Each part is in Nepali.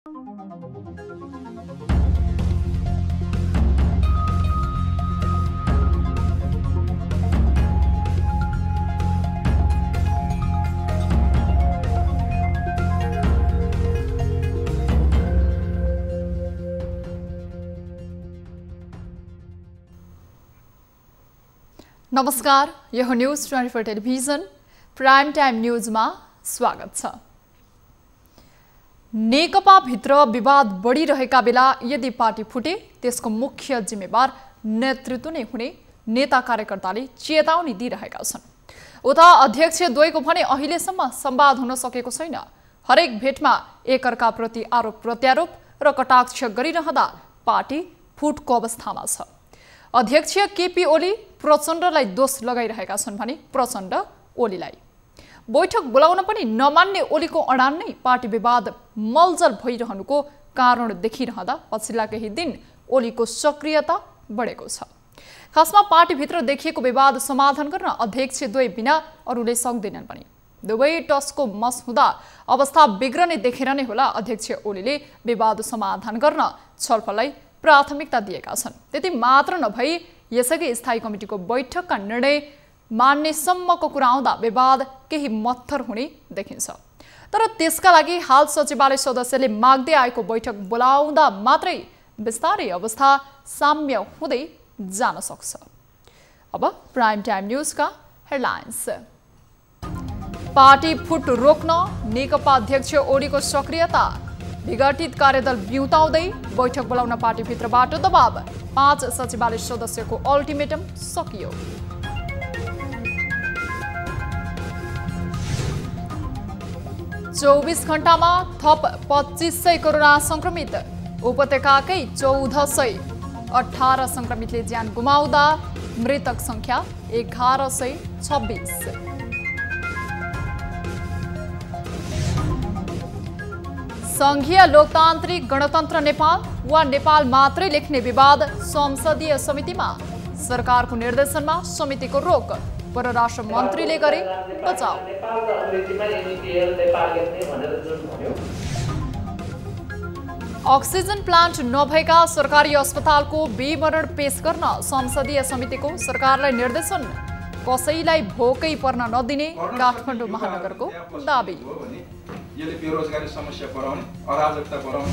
नमस्कार, यो हो न्यूज 24 टेलिभिजन प्राइम टाइम न्यूजमा स्वागत छ। नेकपा भित्र विवाद बढिरहेका बेला यदि पार्टी फुटे त्यसको मुख्य जिम्मेवार नेतृत्व नै हुने नेता कार्यकर्ताले चेतावनी दिइरहेका छन्। उता अध्यक्ष द्वयको भने अहिलेसम्म संवाद हुन सकेको छैन। हरेक भेटमा एकअर्काप्रति आरोप प्रत्यारोप र कटाक्ष गरिरहँदा पार्टी फुटको अवस्थामा छ। अध्यक्ष केपी ओली प्रचण्डलाई दोष लगाइरहेका छन् भने प्रचण्ड ओलीलाई बैठक बोलाउन पनि नमान्ने ओलीको अडान नै पार्टी विवाद मलजल भइरहनुको कारण देखिरहँदा पछिल्ला केही दिन ओलीको सक्रियता बढेको छ। खासमा पार्टीभित्र देखिएको विवाद समाधान गर्न अध्यक्ष द्वय बिना अरूले सक्दैनन् पनि। दुवै टसको मस हुँदा अवस्था बिग्रने देखेर नै होला अध्यक्ष ओलीले विवाद समाधान गर्न छलफललाई प्राथमिकता दिएका छन्। त्यति मात्र नभई यसअघि स्थायी कमिटीको बैठकका निर्णय मान्ने सम्मको कुरा आउँदा विवाद केही मत्थर हुने देखिन्छ। तर त्यसका लागि हाल सचिवालय सदस्यले माग्दै आएको बैठक बोलाउँदा मात्रै बिस्तारै अवस्था साम्य हुँदै जान सक्छ। अब प्राइम टाइम न्यूजका हेडलाइन्स। पार्टी फुट रोक्न नेकपा अध्यक्ष ओलीको सक्रियता, विघटित कार्यदल बिउताउँदै बैठक बोलाउन पार्टीभित्रबाट दबाव, 5 सचिवालय सदस्यको अल्टिमेटम सकियो। चौबीस घण्टामा थप 2500 कोरोना संक्रमित, उपत्यकाकै 1418 संक्रमितले ज्यान गुमाउँदा मृतक संख्या 1126। संघीय लोकतान्त्रिक गणतन्त्र नेपाल वा नेपाल मात्रै लेख्ने विवाद संसदीय समितिमा, सरकारको निर्देशनमा समितिको रोक, परराष्ट्र मन्त्रीले गरे बचाउ। अक्सिजन प्लान्ट नभएका सरकारी अस्पतालको विवरण पेश गर्न संसदीय समितिको सरकारलाई निर्देशन, कसैलाई भोकै पर्न नदिने काठमाडौँ महानगरको दाबी। बेरोजगारी समस्या बढाउने, अराजकता बढाउने।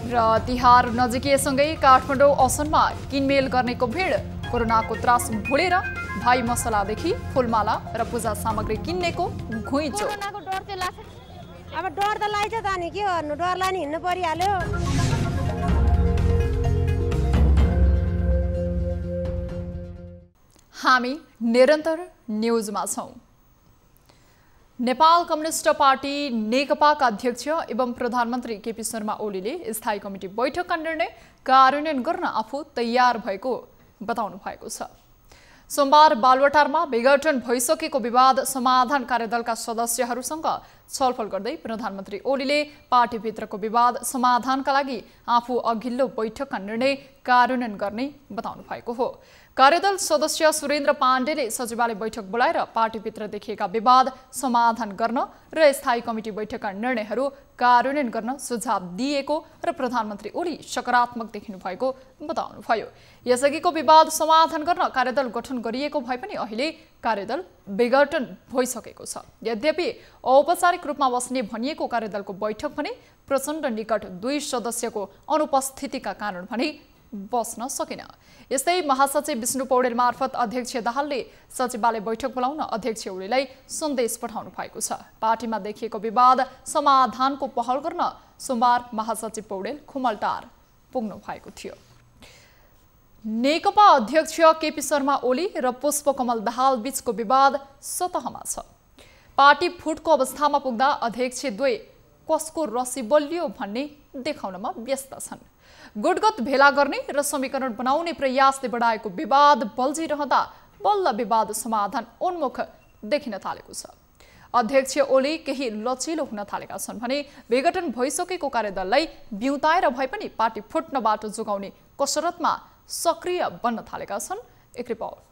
र तिहार नजिकिएसँगै काठमाडौँ असनमा किनमेल गर्नेको भिड, कोरोनाको त्रास भुलेर भाइ मसलादेखि फुलमाला र पूजा सामग्री किन्नेको घुइँचो। अब डर त लाग्छ त नि, के गर्नु, डरलाई नि हिँड्नु परिहाल्यो। हामी निरन्तर न्यूजमा छौं। नेपाल कम्युनिस्ट पार्टी नेकपाका अध्यक्ष एवं प्रधानमन्त्री केपी शर्मा ओलीले स्थायी कमिटी बैठकका निर्णय कार्यान्वयन गर्न आफू तयार भएको बताउनु भएको छ। सोमबार बालुवाटारमा विघटन भइसकेको विवाद समाधान कार्यदलका सदस्यहरूसँग छलफल गर्दै प्रधानमन्त्री ओलीले पार्टीभित्रको विवाद समाधानका लागि आफू अघिल्लो बैठकका निर्णय कार्यान्वयन गर्ने बताउनु भएको हो। कार्यदल सदस्य सुरेन्द्र पाण्डेले सचिवालय बैठक बोलाएर पार्टीभित्र देखिएका विवाद समाधान गर्न र स्थायी कमिटी बैठकका निर्णयहरू कार्यान्वयन गर्न सुझाव दिएको र प्रधानमन्त्री ओली सकारात्मक देखिनु भएको बताउनुभयो। यसअघिको विवाद समाधान गर्न कार्यदल गठन गरिएको भए पनि अहिले कार्यदल विघटन भइसकेको छ। यद्यपि औपचारिक रूपमा बस्ने भनिएको कार्यदलको बैठक भने प्रचण्ड निकट 2 सदस्यको अनुपस्थितिका कारण भने बस्न सकेन। यस्तै महासचिव विष्णु पौडेल मार्फत अध्यक्ष दाहालले सचिवालय बैठक बोलाउन अध्यक्ष ओलीलाई सन्देश पठाउनु भएको छ। पार्टीमा देखिएको विवाद समाधानको पहल गर्न सोमबार महासचिव पौडेल खुमलटार पुग्नु भएको थियो। नेकपा अध्यक्ष केपी शर्मा ओली र पुष्पकमल दाहाल बीचको विवाद सतहमा छ। पार्टी फुटको अवस्थामा पुग्दा अध्यक्ष द्वय कसको रसी बलियो भन्ने देखाउनमा व्यस्त छन्। गुटगत भेला गर्ने र समीकरण बनाउने प्रयासले बढाएको विवाद बल्झिरहँदा बल्ल विवाद समाधान उन्मुख देखिन थालेको छ। अध्यक्ष ओली केही लचिलो हुन थालेका छन् भने विघटन भइसकेको कार्यदललाई बिउताएर भए पनि पार्टी फुट्न बाटो जोगाउने कसरतमा सक्रिय बन्न थालेका छन्। एक रिपोर्ट।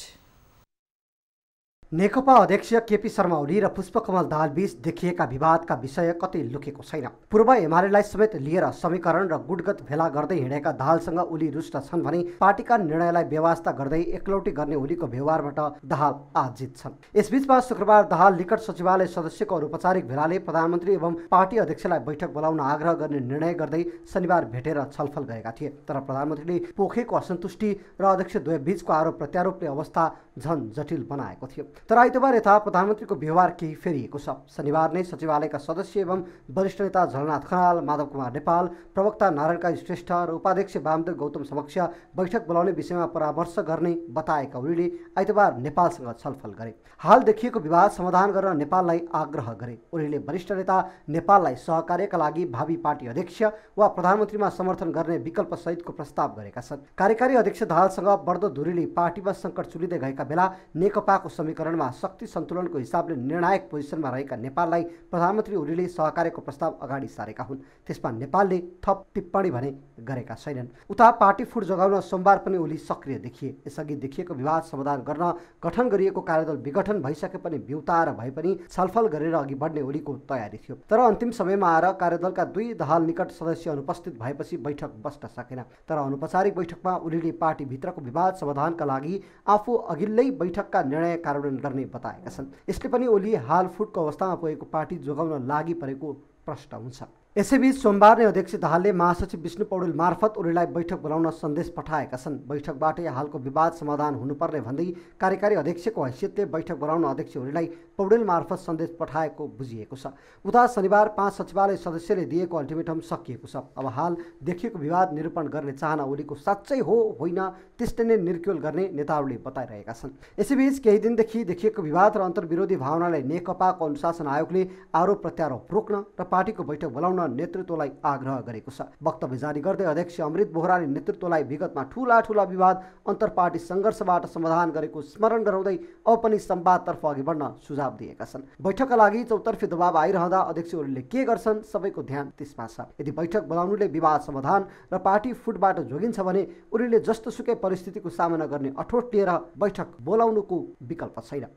नेकपा अध्यक्ष केपी शर्मा ओली र पुष्पकमल दाहाल बीच देखिएका विवादका विषय कतै लुकेको छैन। पूर्व एमालेलाई समेत लिएर समीकरण र गुटगत भेला गर्दै हिँडेका दाहालसँग ओली रुष्ट छन् भने पार्टीका निर्णयलाई व्यवस्था गर्दै एकलौटी गर्ने ओलीको व्यवहारबाट दाहाल आजित छन्। यसबीचमा शुक्रबार दाहाल निकट सचिवालय सदस्यको अनौपचारिक भेलाले प्रधानमन्त्री एवं पार्टी अध्यक्षलाई बैठक बोलाउन आग्रह गर्ने निर्णय गर्दै शनिबार भेटेर छलफल गरेका थिए। तर प्रधानमन्त्रीले पोखेको असन्तुष्टि र अध्यक्षद्वय बीचको आरोप प्रत्यारोपले अवस्था झन जटिल बनाएको थियो। तर आइतबार यता प्रधानमन्त्रीको व्यवहार केही फेरिएको छ। शनिबार नै सचिवालयका सदस्य एवं वरिष्ठ नेता झलनाथ खनाल, माधव कुमार नेपाल, प्रवक्ता नारायण श्रेष्ठ र उपाध्यक्ष वामदेव गौतम समक्ष बैठक बोलाउने विषयमा परामर्श गर्ने बताएका ओलीले आइतबार नेपालसँग छलफल गरे। हाल देखिएको विवाद समाधान गर्न नेपाललाई आग्रह गरे। ओलीले वरिष्ठ नेता नेपाललाई सहकार्यका लागि भावी पार्टी अध्यक्ष वा प्रधानमन्त्रीमा समर्थन गर्ने विकल्प सहितको प्रस्ताव गरेका छन्। कार्यकारी अध्यक्ष दाहालसँग बढ्दो दूरीले पार्टीमा सङ्कट चुलिँदै गएका बेला नेकपाको समीकरणमा शक्ति सन्तुलनको हिसाबले निर्णायक पोजिसनमा रहेका नेपाललाई प्रधानमन्त्री ओलीले सहकार्यको प्रस्ताव अगाडि सारेका हुन्। त्यसमा नेपालले थप टिप्पणी भने गरेका छैनन्। उता पार्टी फुट जोगाउन सोमबार पनि ओली सक्रिय देखिए। यसअघि देखिएको विवाद समाधान गर्न गठन गरिएको कार्यदल विघटन भइसके पनि बिउताएर भए पनि छलफल गरेर अघि बढ्ने ओलीको तयारी थियो। तर अन्तिम समयमा आएर कार्यदलका दुई दाहाल निकट सदस्य अनुपस्थित भएपछि बैठक बस्न सकेन। तर अनौपचारिक बैठकमा ओलीले पार्टीभित्रको विवाद समाधानका लागि आफू अघिल्लै बैठकका निर्णय कार्यान्वयन गर्ने बताएका छन्। यसले पनि ओली हाल फुटको अवस्थामा पुगेको पार्टी जोगाउन लागि परेको प्रश्न हुन्छ। यसैबीच सोमबार नै अध्यक्ष दाहालले महासचिव विष्णु पौडेल मार्फत ओलीलाई बैठक बोलाउन सन्देश पठाएका छन्। बैठकबाटै हालको विवाद समाधान हुनुपर्ने भन्दै कार्यकारी अध्यक्षको हैसियतले बैठक बोलाउन अध्यक्ष ओलीलाई पौडेल मार्फत सन्देश पठाएको बुझिएको छ। उता शनिबार 5 सचिवालय सदस्यले दिएको अल्टिमेटम सकिएको छ। अब हाल देखिएको विवाद निरूपण गर्ने चाहना ओलीको साँच्चै हो होइन त्यसले नै निर्क्युल गर्ने नेताहरूले बताइरहेका छन्। यसैबीच केही दिनदेखि देखिएको विवाद र अन्तर्विरोधी भावनालाई नेकपाको अनुशासन आयोगले आरोप प्रत्यारोप रोक्न र पार्टीको बैठक बोलाउन नेतृत्वलाई आग्रह गरेको छ। वक्तव्य जारी गर्दै अध्यक्ष अमृत बोहराले नेतृत्वलाई विगतमा ठूला विवाद अन्तर्पार्टी सङ्घर्षबाट समाधान गरेको स्मरण गराउँदै अब पनि संवादतर्फ अघि बढ्न सुझाव दिएका छन्। बैठकका लागि चौतर्फी दबाव आइरहँदा अध्यक्ष ओलीले के गर्छन् सबैको ध्यान त्यसमा छ। यदि बैठक बोलाउनुले विवाद समाधान र पार्टी फुटबाट जोगिन्छ भने ओलीले जस्तोसुकै परिस्थितिको सामना गर्ने अठोट लिएर बैठक बोलाउनुको विकल्प छैन।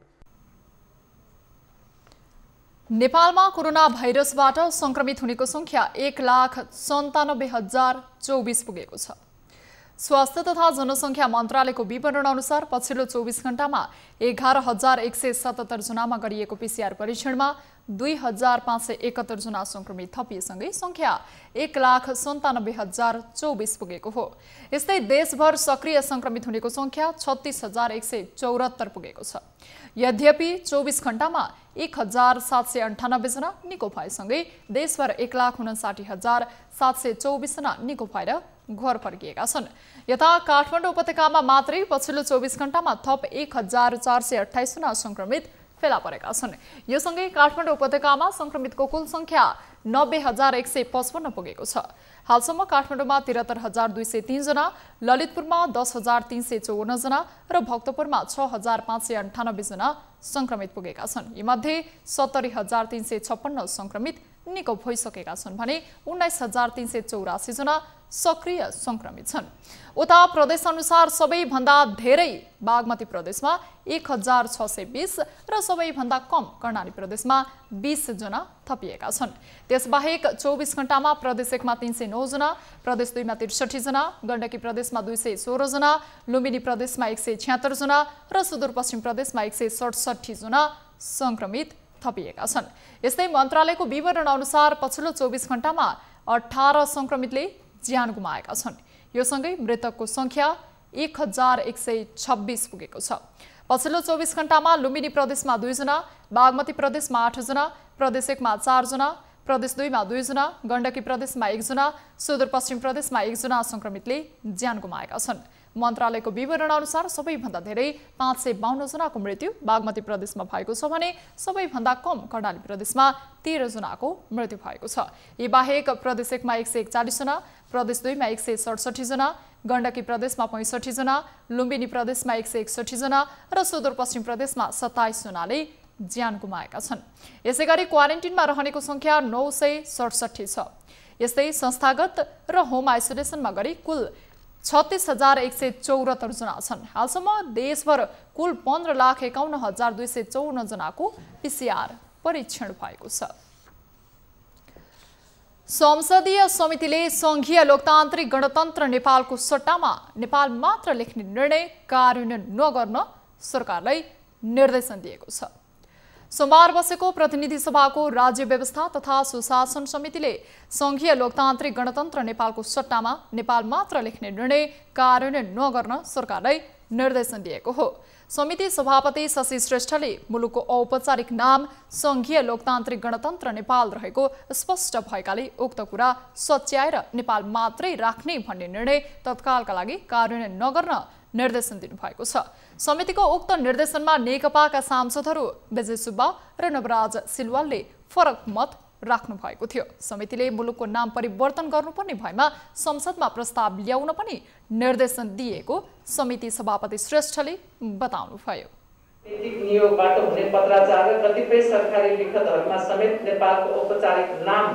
नेपालमा कोरोना भाइरसबाट संक्रमित हुनेको संख्या 1,97,024 पुगेको छ। स्वास्थ्य तथा जनसङ्ख्या मन्त्रालयको विवरण अनुसार पछिल्लो 24 घण्टामा 11,177 जनामा गरिएको PCR परीक्षणमा 2,571 जना संक्रमित थपिएसँगै संख्या 1,97,024 पुगेको हो। यस्तै देशभर सक्रिय संक्रमित हुनेको संख्या 36,174 पुगेको छ। यद्यपि 24 घण्टामा 1,798 जना निको भएसँगै देशभर 1,59,724 जना निको भएर घर फर्किएका छन्। यता काठमाडौँ उपत्यकामा मात्रै पछिल्लो 24 घण्टामा थप 1,428 जना संक्रमित फेला परेका छन्। यो सँगै काठमाडौँ उपत्यकामा संक्रमितको कुल संख्या 90,155 पुगेको छ। हालसम्म काठमाडौँमा 73,203 जना, ललितपुरमा 10,354 जना र भक्तपुरमा 6,598 जना संक्रमित पुगेका छन्। यीमध्ये 70,356 संक्रमित निको भइसकेका छन् भने 19,384 जना सक्रिय संक्रमित छन्। उता प्रदेश अनुसार सबैभन्दा धेरै बागमती प्रदेशमा 1,620 र सबैभन्दा कम कर्णाली प्रदेशमा 20 जना थपिएका छन्। त्यसबाहेक 24 घण्टामा प्रदेश 1 मा 309 जना, प्रदेश 2 मा 63 जना, गण्डकी प्रदेशमा 216 जना, लुम्बिनी प्रदेशमा 176 जना र सुदूरपश्चिम प्रदेशमा 167 जना संक्रमित थपिएका छन्। यस्तै मन्त्रालयको विवरण अनुसार पछिल्लो 24 घण्टामा 18 संक्रमितले ज्यान गुमाएका छन्। यो सँगै मृतकको संख्या 1,126 पुगेको छ। पछिल्लो 24 घण्टामा लुम्बिनी प्रदेशमा 2 जना, बागमती प्रदेशमा 8 जना, प्रदेश 1 मा 4 जना, प्रदेश 2 मा 2 जना, गण्डकी प्रदेशमा 1 जना, सुदूरपश्चिम प्रदेशमा 1 जना संक्रमितले ज्यान गुमाएका छन्। मन्त्रालयको विवरण अनुसार सबैभन्दा धेरै 552 जनाको मृत्यु बागमती प्रदेशमा भएको छ भने सबैभन्दा कम कर्णाली प्रदेशमा 13 जनाको मृत्यु भएको छ। यी बाहेक प्रदेश 1 मा 141 जना, प्रदेश 2 मा 167 जना, गण्डकी प्रदेशमा 65 जना, लुम्बिनी प्रदेशमा 161 जना र सुदूरपश्चिम प्रदेशमा 27 जनाले ज्यान गुमाएका छन्। यसैगरी क्वारेन्टिनमा रहनेको संख्या 967 छ। यस्तै संस्थागत र होम आइसोलेसनमा गरी कुल 36,174 जना छन्। हालसम्म देशभर कुल 15,51,254 जनाको PCR परीक्षण भएको छ। संसदीय समितिले संघीय लोकतान्त्रिक गणतन्त्र नेपालको सट्टामा नेपाल मात्र लेख्ने निर्णय कार्यान्वयन नगर्न सरकारलाई निर्देशन दिएको छ। सोमबार बसेको प्रतिनिधि सभाको राज्य व्यवस्था तथा सुशासन समितिले संघीय लोकतान्त्रिक गणतन्त्र नेपालको सट्टामा नेपाल मात्र लेख्ने निर्णय कार्यान्वयन नगर्न सरकारलाई निर्देशन दिएको हो। समिति सभापति शशि श्रेष्ठले मुलुकको औपचारिक नाम संघीय लोकतान्त्रिक गणतन्त्र नेपाल रहेको स्पष्ट भएकाले उक्त कुरा सच्याएर नेपाल मात्रै राख्ने भन्ने निर्णय तत्कालका लागि कार्यान्वयन नगर्न निर्देशन दिनुभएको छ। समितिको उक्त निर्देशनमा नेकपाका सांसदहरू विजय सुब्बा र नवराज सिलवालले फरक मत राख्नु भएको थियो। समितिले मुलुकको नाम परिवर्तन गर्नुपर्ने भएमा संसदमा प्रस्ताव ल्याउन पनि निर्देशन दिएको समिति सभापति श्रेष्ठले बताउनुभयो। नैतिक नियोगबाट हुने पत्राचार र कतिपय सरकारी लिखतहरूमा समेत नेपालको औपचारिक नाम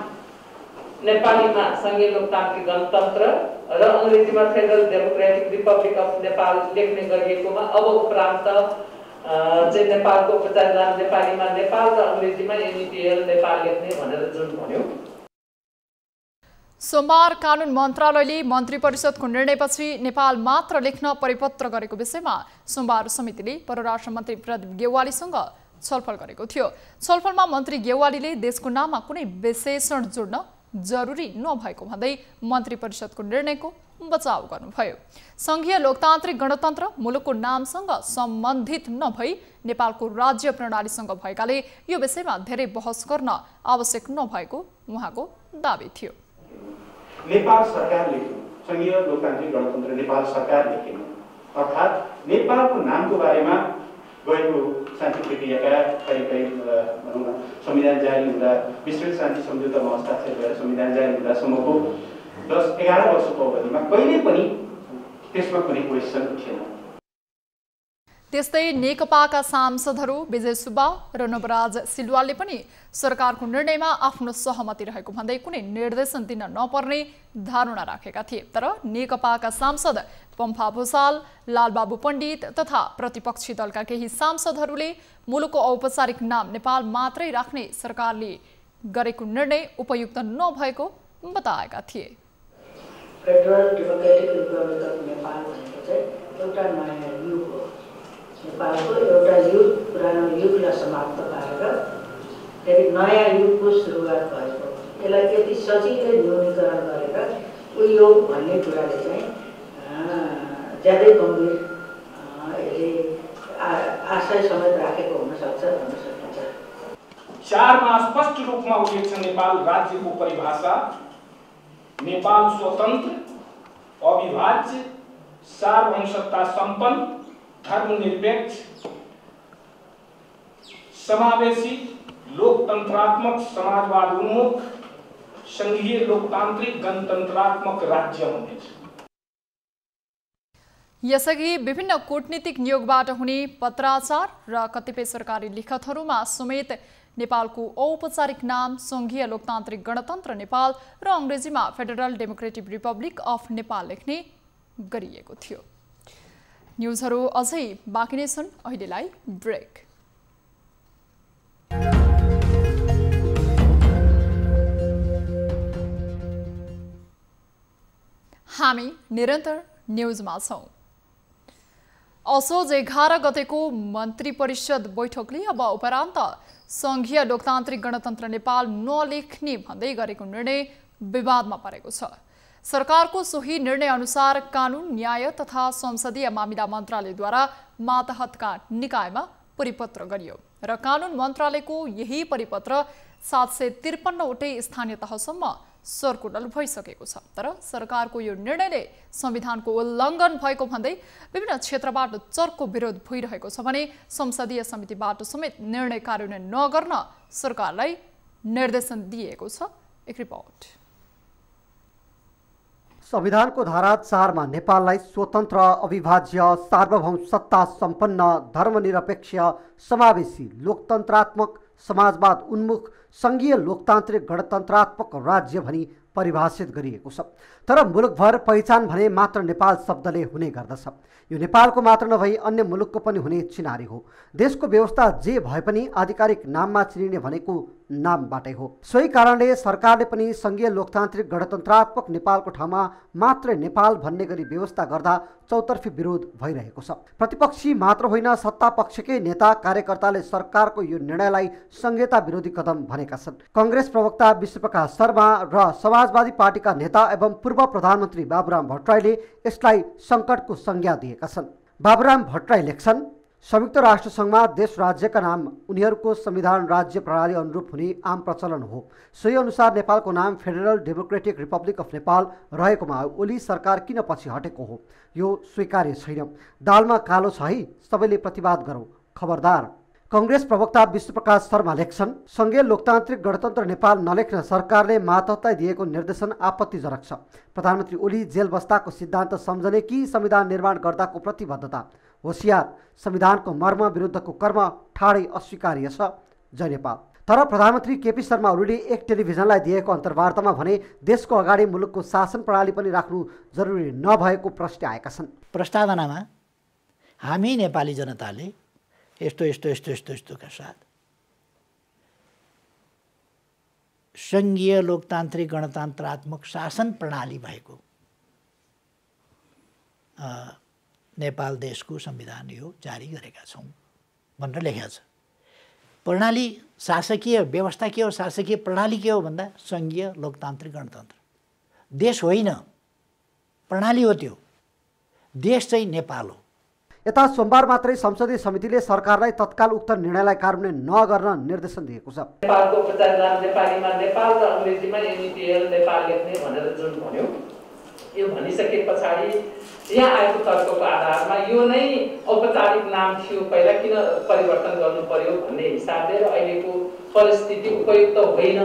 नेपालीमा संघीय लोकतान्त्रिक गणतन्त्र र अङ्ग्रेजीमा federal democratic Republic of Nepal लेख्ने गरिएकोमा अब उपरान्त चाहिँ नेपालको औपचारिक नाम नेपालीमा नेपाल र अङ्ग्रेजीमा एनईपीएल नेपाल लेख्ने भनेर जुन भन्यो। सोमबार कानुन मन्त्रालयले मन्त्री परिषदको निर्णयपछि नेपाल मात्र लेख्न परिपत्र गरेको विषयमा सोमबार समितिले परराष्ट्र मन्त्री प्रदीप गेवालीसँग छलफल गरेको थियो। छलफलमा मन्त्री गेवालीले देशको नाममा कुनै विशेषण जोड्न जरुरी नभएको भन्दै मन्त्री परिषदको निर्णयको बचाव गर्नुभयो। संघीय लोकतान्त्रिक गणतन्त्र मुलुकको नामसँग सम्बन्धित नभई नेपालको राज्य प्रणालीसँग भएकाले यो विषयमा धेरै बहस गर्न आवश्यक नभएको उहाँको दाबी थियो। नेपाल सरकार लेख्नु, संघीय लोकतान्त्रिक गणतन्त्र नेपाल सरकार लेख्नु, अर्थात् नेपालको नामको बारेमा गएको शान्ति प्रक्रियाका कहीँ भनौँ न संविधान जारी हुँदा विस्तृत शान्ति सम्झौतामा हस्ताक्षर गरेर संविधान जारी हुँदासम्मको 10-11 वर्षको अवधिमा कहिले पनि त्यसमा कुनै क्वेसन थिएन। त्यस्तै नेकपाका सांसदहरू विजय सुब्बा र नवराज सिलवालले पनि सरकारको निर्णयमा आफ्नो सहमति रहेको भन्दै कुनै निर्देशन दिन नपर्ने धारणा राखेका थिए। तर नेकपाका सांसद पम्फा भूषाल, लालबाबु पण्डित तथा प्रतिपक्षी दलका केही सांसदहरूले मुलुकको औपचारिक नाम नेपाल मात्रै राख्ने सरकारले गरेको निर्णय उपयुक्त नभएको बताएका थिए। Federal democratic Republic of Nepal भनेको चाहिँ एउटा नयाँ युग हो। नेपालको एउटा युग पुरानो युगलाई समाप्त पारेर फेरि नयाँ युगको सुरुवात भएको। यसलाई त्यति सजिलै न्यूनीकरण गरेर उयो भन्ने कुराले चाहिँ ज्यादै गम्भीर यसले आशय समेत राखेको हुनसक्छ भन्न सकिन्छ। 4 मा स्पष्ट रूपमा उल्लेख छ नेपाल राज्यको परिभाषा नेपाल स्वतन्त्र, अविभाज्य, सार्वभौमसत्ता सम्पन्न, धर्मनिरपेक्ष, समावेशी, लोकतन्त्रात्मक, समाजवाद उन्मुख, संघीय लोकतान्त्रिक गणतन्त्रात्मक राज्य हुनेछ। यसअघि विभिन्न कूटनीतिक नियोगबाट हुने पत्राचार र कतिपय सरकारी लिखतहरूमा समेत नेपालको औपचारिक नाम संघीय लोकतान्त्रिक गणतन्त्र नेपाल र अङ्ग्रेजीमा federal democratic Republic of Nepal लेख्ने गरिएको थियो। न्युजहरू अझै बाँकी नै छन्, अहिलेलाई ब्रेक। हामी निरन्तर न्युजमा छौँ। असोज 11 गतेको मन्त्री परिषद बैठकले अब उपरान्त संघीय लोकतान्त्रिक गणतन्त्र नेपाल नलेख्ने भन्दै गरेको निर्णय विवादमा परेको छ। सरकारको सोही निर्णय अनुसार कानुन, न्याय तथा संसदीय मामिला मन्त्रालयद्वारा मातहतका निकायमा परिपत्र गरियो र कानुन मन्त्रालयको यही परिपत्र 753 वटै स्थानीय तहसम्म सर्कुलर भइसकेको छ। तर सरकारको यो निर्णयले संविधानको उल्लङ्घन भएको भन्दै विभिन्न क्षेत्रबाट चर्को विरोध भइरहेको छ भने संसदीय समितिबाट समेत निर्णय कार्यान्वयन नगर्न सरकारलाई निर्देशन दिएको छ। एक रिपोर्ट। संविधानको धारा 4 मा नेपाललाई स्वतन्त्र, अविभाज्य, सार्वभौम सत्ता सम्पन्न, धर्मनिरपेक्ष, समावेशी, लोकतन्त्रात्मक, समाजवाद उन्मुख, संघीय लोकतान्त्रिक गणतन्त्रात्मक राज्य भनी परिभाषित गरिएको छ। तर मुलुकभर पहिचान भने मात्र नेपाल शब्दले हुने गर्दछ। यो नेपालको मात्र नभई अन्य मुलुकको पनि हुने चिनारी हो। देशको व्यवस्था जे भए पनि आधिकारिक नाममा चिनिने भनेको नामबाटै हो। सोही कारणले सरकारले पनि संघीय लोकतान्त्रिक गणतन्त्रात्मक नेपालको ठाउँमा मात्रै नेपाल भन्ने गरी व्यवस्था गर्दा चौतर्फी विरोध भइरहेको छ। प्रतिपक्षी मात्र होइन, सत्ता पक्षकै नेता कार्यकर्ताले सरकारको यो निर्णयलाई संहिता विरोधी कदम भनेका छन्। कांग्रेस प्रवक्ता विश्वप्रकाश शर्मा र समाजवादी पार्टीका नेता एवं पूर्व प्रधानमन्त्री बाबुराम भट्टराईले यसलाई सङ्कटको संज्ञा दिएका छन्। बाबुराम भट्टराई लेख्छन्, संयुक्त राष्ट्र संघमा देश राज्यका नाम उनीहरूको संविधान राज्य प्रणाली अनुरूप हुने आम प्रचलन हो। सोही अनुसार नेपालको नाम federal democratic Republic of Nepal रहेकोमा ओली सरकार किन पछि हटेको हो? यो स्वीकार्य छैन। दालमा कालो छ है, सबैले प्रतिवाद गरौँ, खबरदार। कांग्रेस प्रवक्ता विश्वप्रकाश शर्मा लेख्छन्, संघीय लोकतान्त्रिक गणतन्त्र नेपाल नलेख्न सरकारले मातहतलाई दिएको निर्देशन आपत्तिजनक छ। प्रधानमन्त्री ओली जेल बस्दाको सिद्धान्त सम्झने कि संविधान निर्माण गर्दाको प्रतिबद्धता? होशियार, संविधानको मर्म विरुद्धको कर्म ठाडै अस्वीकार्य छ। जय नेपाल। तर प्रधानमन्त्री केपी शर्मा ओलीले एक टेलिभिजनलाई दिएको अन्तर्वार्तामा भने देशको अगाडि मुलुकको शासन प्रणाली पनि राख्नु जरुरी नभएको प्रश्न आएका छन्। प्रस्तावनामा हामी नेपाली जनताले यस्तोका साथ संघीय लोकतान्त्रिक गणतन्त्रात्मक शासन प्रणाली भएको नेपाल देशको संविधान यो जारी गरेका छौँ भनेर लेखेको छ। प्रणाली शासकीय व्यवस्था के हो, शासकीय प्रणाली के हो भन्दा संघीय लोकतान्त्रिक गणतन्त्र। देश होइन, प्रणाली हो त्यो। देश चाहिँ नेपाल हो। यता सोमबार मात्रै संसदीय समितिले सरकारलाई तत्काल उक्त निर्णयलाई कार्यान्वयन नगर्न निर्देशन दिएको छ। नेपालको औपचारिक नाम नेपालीमा नेपाल र अङ्ग्रेजीमा NEPL नेपाल लेख्ने भनेर जुन भन्यो, यो भनिसके पछाडि यहाँ आएको तर्कको आधारमा यो नै औपचारिक नाम थियो, पहिला किन परिवर्तन गर्नु पर्यो भन्ने हिसाबले र अहिलेको परिस्थिति उपयुक्त होइन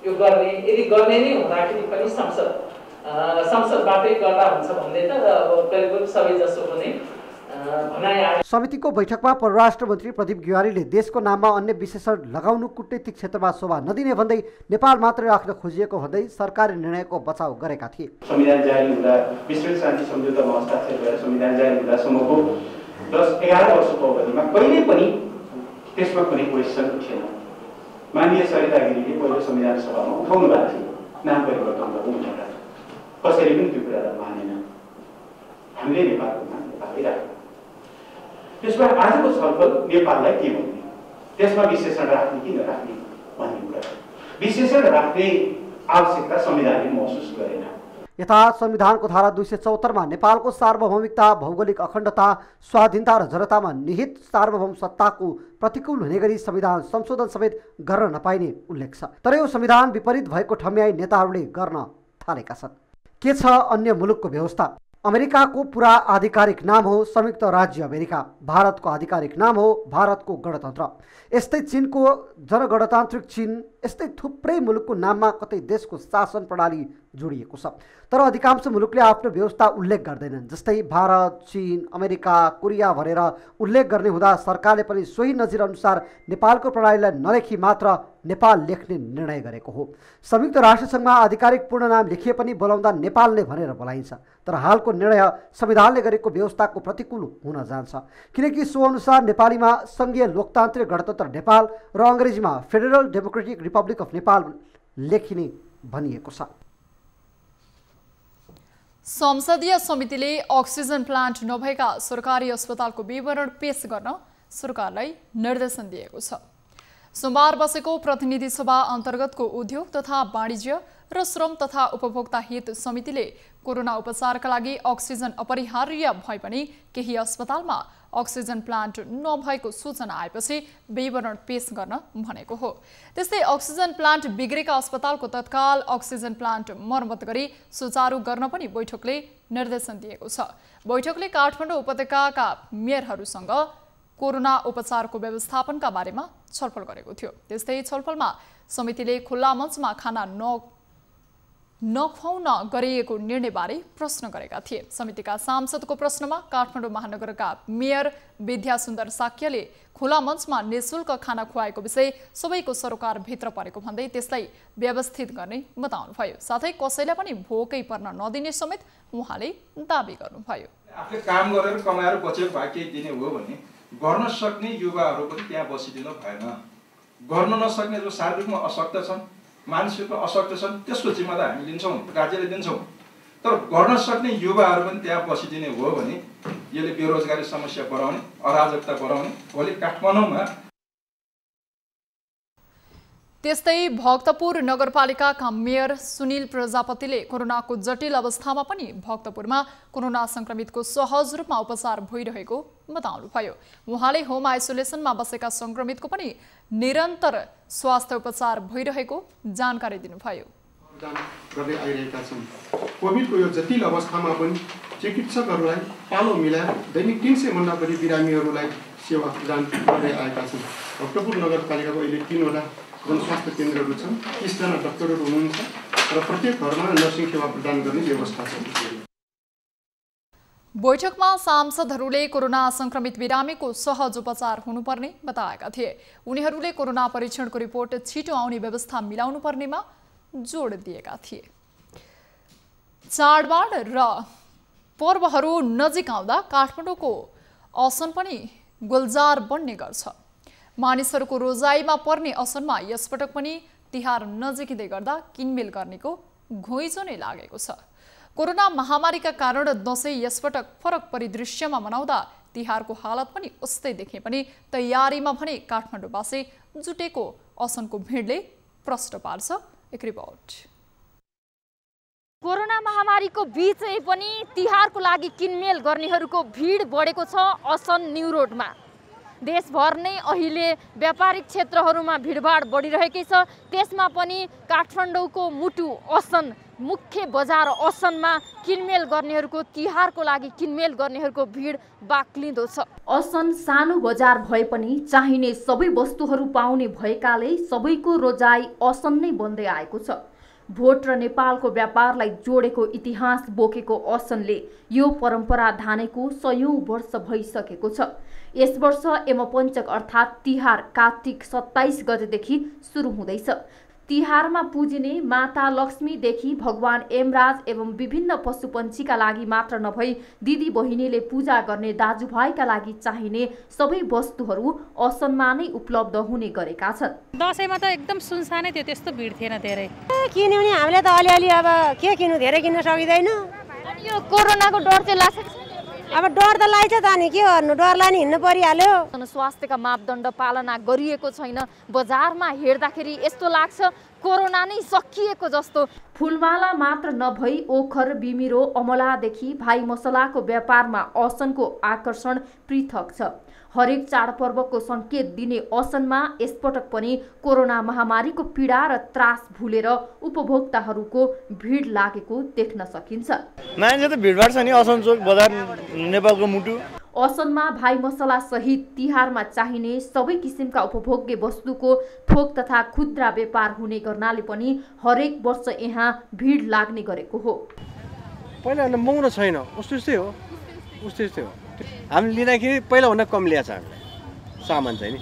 यो गर्ने, यदि गर्ने नै हुँदाखेरि पनि संसदबाटै गर्दा हुन्छ भन्ने त करिब सबै जसोको नै भनाइ आयो। समितिको बैठकमा परराष्ट्र मन्त्री प्रदीप ग्यावालीले देशको नाममा अन्य विशेषण लगाउनु कूटनीतिक क्षेत्रमा शोभा नदिने भन्दै नेपाल मात्र राख्न खोजिएको भन्दै सरकारी निर्णयको बचाउ गरेका थिए। संविधान जारी हुँदा विश्व शान्ति सम्झौतामा हस्ताक्षर गरेर संविधान जारी हुँदासम्मको 10-11 वर्षको अवधिमा कहिले पनि त्यसमा कुनै क्वेसन उठेन। माननीय सरिता गिरीले पहिलो संविधान सभामा उठाउनु भएको थियो नाम परिवर्तन गर्नु भनेर, कसैले पनि त्यो कुरालाई मानेन। हामीले नेपालको नाम नेपालै राख्यौँ। त्यसमा आजको छलफल नेपाललाई के भन्ने, त्यसमा विशेषण राख्ने कि नराख्ने भन्ने कुरा। विशेषण राख्ने आवश्यकता संविधानले महसुस गरेन। यता संविधानको धारा 274 मा नेपालको सार्वभौमिकता, भौगोलिक अखण्डता, स्वाधीनता र जनतामा निहित सार्वभौम सत्ताको प्रतिकूल हुने गरी संविधान संशोधन समेत गर्न नपाइने उल्लेख छ। तर यो संविधान विपरीत भएको ठम्याई नेताहरूले गर्न थालेका छन्। के छ अन्य मुलुकको व्यवस्था? अमेरिकाको पुरा आधिकारिक नाम हो संयुक्त राज्य अमेरिका। भारतको आधिकारिक नाम हो भारतको गणतन्त्र। यस्तै चीनको जनगणतान्त्रिक चीन, यस्तै थुप्रै मुलुकको नाममा कतै देशको शासन प्रणाली जोडिएको छ। तर अधिकांश मुलुकले आफ्नो व्यवस्था उल्लेख गर्दैनन्। जस्तै भारत, चीन, अमेरिका, कोरिया भनेर उल्लेख गर्ने हुँदा सरकारले पनि सोही नजिर अनुसार नेपालको प्रणालीलाई नलेखी मात्र नेपाल लेख्ने निर्णय गरेको हो। संयुक्त राष्ट्रसङ्घमा आधिकारिक पूर्ण नाम लेखिए पनि बोलाउँदा नेपाल नै भनेर बोलाइन्छ। तर हालको निर्णय संविधानले गरेको व्यवस्थाको प्रतिकूल हुन जान्छ, किनकि सो अनुसार नेपालीमा संघीय लोकतान्त्रिक गणतन्त्र नेपाल र अङ्ग्रेजीमा federal democratic Republic of Nepal लेखिने भनिएको छ। संसदीय समितिले अक्सिजन प्लान्ट नभएका सरकारी अस्पतालको विवरण पेश गर्न सरकारलाई निर्देशन दिएको छ। सोमबार बसेको प्रतिनिधि सभा अन्तर्गतको उद्योग तथा वाणिज्य र श्रम तथा उपभोक्ता हित समितिले कोरोना उपचारका लागि अक्सिजन अपरिहार्य भए पनि केही अस्पतालमा अक्सिजन प्लान्ट नभएको सूचना आएपछि विवरण पेश गर्न भनेको हो। त्यस्तै अक्सिजन प्लान्ट बिग्रेका अस्पतालको तत्काल अक्सिजन प्लान्ट मर्मत गरी सुचारू गर्न पनि बैठकले निर्देशन दिएको छ। बैठकले काठमाडौँ उपत्यकाका मेयरहरूसँग कोरोना उपचारको व्यवस्थापनका बारेमा छलफल गरेको थियो। त्यस्तै छलफलमा समितिले खुल्ला मञ्चमा खाना नखुवाउन गरिएको निर्णयबारे प्रश्न गरेका थिए। समितिका सांसदको प्रश्नमा काठमाडौँ महानगरका मेयर विद्यासुन्दर साक्यले खुला मञ्चमा निःशुल्क खाना खुवाएको विषय सबैको सरोकारभित्र परेको भन्दै त्यसलाई व्यवस्थित गर्ने बताउनुभयो। साथै कसैलाई पनि भोकै पर्न नदिने समेत उहाँले दाबी गर्नुभयो। आफूले काम गरेर कमाएर बचेको भए केही दिने हो भने गर्न सक्ने युवाहरू पनि त्यहाँ बसिदिनु भएन। गर्न नसक्ने जो शारीरिक रूपमा अशक्त छन्, मानसिक रूपमा अशक्त छन्, त्यसको जिम्मेदार हामी लिन्छौँ, राज्यले दिन्छौँ। तर गर्न सक्ने युवाहरू पनि त्यहाँ बसिदिने हो भने यसले बेरोजगारी समस्या बढाउने, अराजकता बढाउने। भोलि काठमाडौँमा त्यस्तै भक्तपुर नगरपालिकाका मेयर सुनिल प्रजापतिले कोरोनाको जटिल अवस्थामा पनि भक्तपुरमा कोरोना संक्रमितको सहज रूपमा उपचार भइरहेको बताउनुभयो। उहाँले होम आइसोलेसनमा बसेका संक्रमितको पनि निरन्तर स्वास्थ्य उपचार भइरहेको जानकारी दिनुभयो। गर्दै आइरहेका छन्। कोभिडको यो जटिल अवस्थामा पनि चिकित्सकहरूलाई पालो मिलाएर दैनिक 300 भन्दा बढी बिरामीहरूलाई सेवा प्रदान गर्दै आएका छन्। भक्तपुर नगरपालिकाको अहिले 3वटा जनस्वास्थ्य केन्द्रहरू छन्, 30 जना डाक्टरहरू हुनुहुन्छ र प्रत्येक घरमा नर्सिङ सेवा प्रदान गर्ने व्यवस्था छ। बैठकमा सांसदहरूले कोरोना संक्रमित बिरामीको सहज उपचार हुनुपर्ने बताएका थिए। उनीहरूले कोरोना परीक्षणको रिपोर्ट छिटो आउने व्यवस्था मिलाउनु पर्नेमा जोड दिएका थिए। चाडबाड र पर्वहरू नजिक आउँदा काठमाडौँको असन पनि गुलजार बन्ने गर्छ। मानिसहरूको रोजाइमा पर्ने असनमा यसपटक पनि तिहार नजिकिँदै गर्दा किनमेल गर्नेको घुइँचो नै लागेको छ। कोरोना महामारीका कारण दसैँ यसपटक फरक परिदृश्यमा मनाउँदा तिहारको हालत पनि उस्तै देखे पनि तयारीमा भने काठमाडौँवासी जुटेको असनको भिडले प्रश्न पार्छ। एक रिपोर्ट। कोरोना महामारीको बीचै पनि तिहारको लागि किनमेल गर्नेहरूको भिड बढेको छ असन न्यू रोडमा। देशभर नै अहिले व्यापारिक क्षेत्रहरूमा भिडभाड बढिरहेकै छ। त्यसमा पनि काठमाडौँको मुटु असन मुख्य बजार असनमा किनमेल गर्नेहरूको तिहारको लागि किनमेल गर्नेहरूको भिड बाक्लिँदो छ। असन सानो बजार भए पनि चाहिने सबै वस्तुहरू पाउने भएकाले सबैको रोजाइ असन नै बन्दै आएको छ। भोट र नेपालको व्यापारलाई जोडेको इतिहास बोकेको असनले यो परम्परा धानेको 100औं वर्ष भइसकेको छ। यस वर्ष यमपञ्चक अर्थात् तिहार कार्तिक 27 गतेदेखि सुरु हुँदैछ। तिहारमा पूजिने माता लक्ष्मीदेखि भगवान यमराज एवं विभिन्न पशुपन्छीका लागि मात्र नभई दिदी बहिनीले पूजा गर्ने दाजुभाइका लागि चाहिने सबै वस्तुहरू असनमा नै उपलब्ध हुने गरेका छन्। दसैँमा त एकदम सुनसानै थियो, त्यस्तो भिड थिएन धेरै। किन्यो भने हामीले त अलिअलि अब के किन्नु, धेरै किन्न सकिँदैन। अनि यो कोरोनाको डर चाहिँ लाग्छ? अब डर त लाग्छ त, अनि के गर्नु, डरलाई नि हिँड्नु परिहाल्यो। स्वास्थ्यका मापदण्ड पालना गरिएको छैन। बजारमा हेर्दाखेरि यस्तो लाग्छ कोरोना नै सकिएको जस्तो। फुलमाला मात्र नभई ओखर, बिमिरो, अमलादेखि भाइ मसलाको व्यापारमा असनको आकर्षण पृथक छ। हरेक चाडपर्वको सङ्केत दिने असनमा यसपटक पनि कोरोना महामारीको पीडा र त्रास भुलेर उपभोक्ताहरूको भिड लागेको देख्न सकिन्छ। मान्छे त भिडभाड छ नि। असन चोक बजार नेपालको मुटु। असनमा भाइ मसला सहित तिहारमा चाहिने सबै किसिमका उपभोग्य वस्तुको थोक तथा खुद्रा व्यापार हुने गर्नाले पनि हरेक वर्ष यहाँ भिड लाग्ने गरेको हो। पहिला महँगो छैन, उस्तै हो, उस्तै हो। हामीले लिँदाखेरि पहिलाभन्दा कम ल्याएको छ हामीले सामान चाहिँ नि।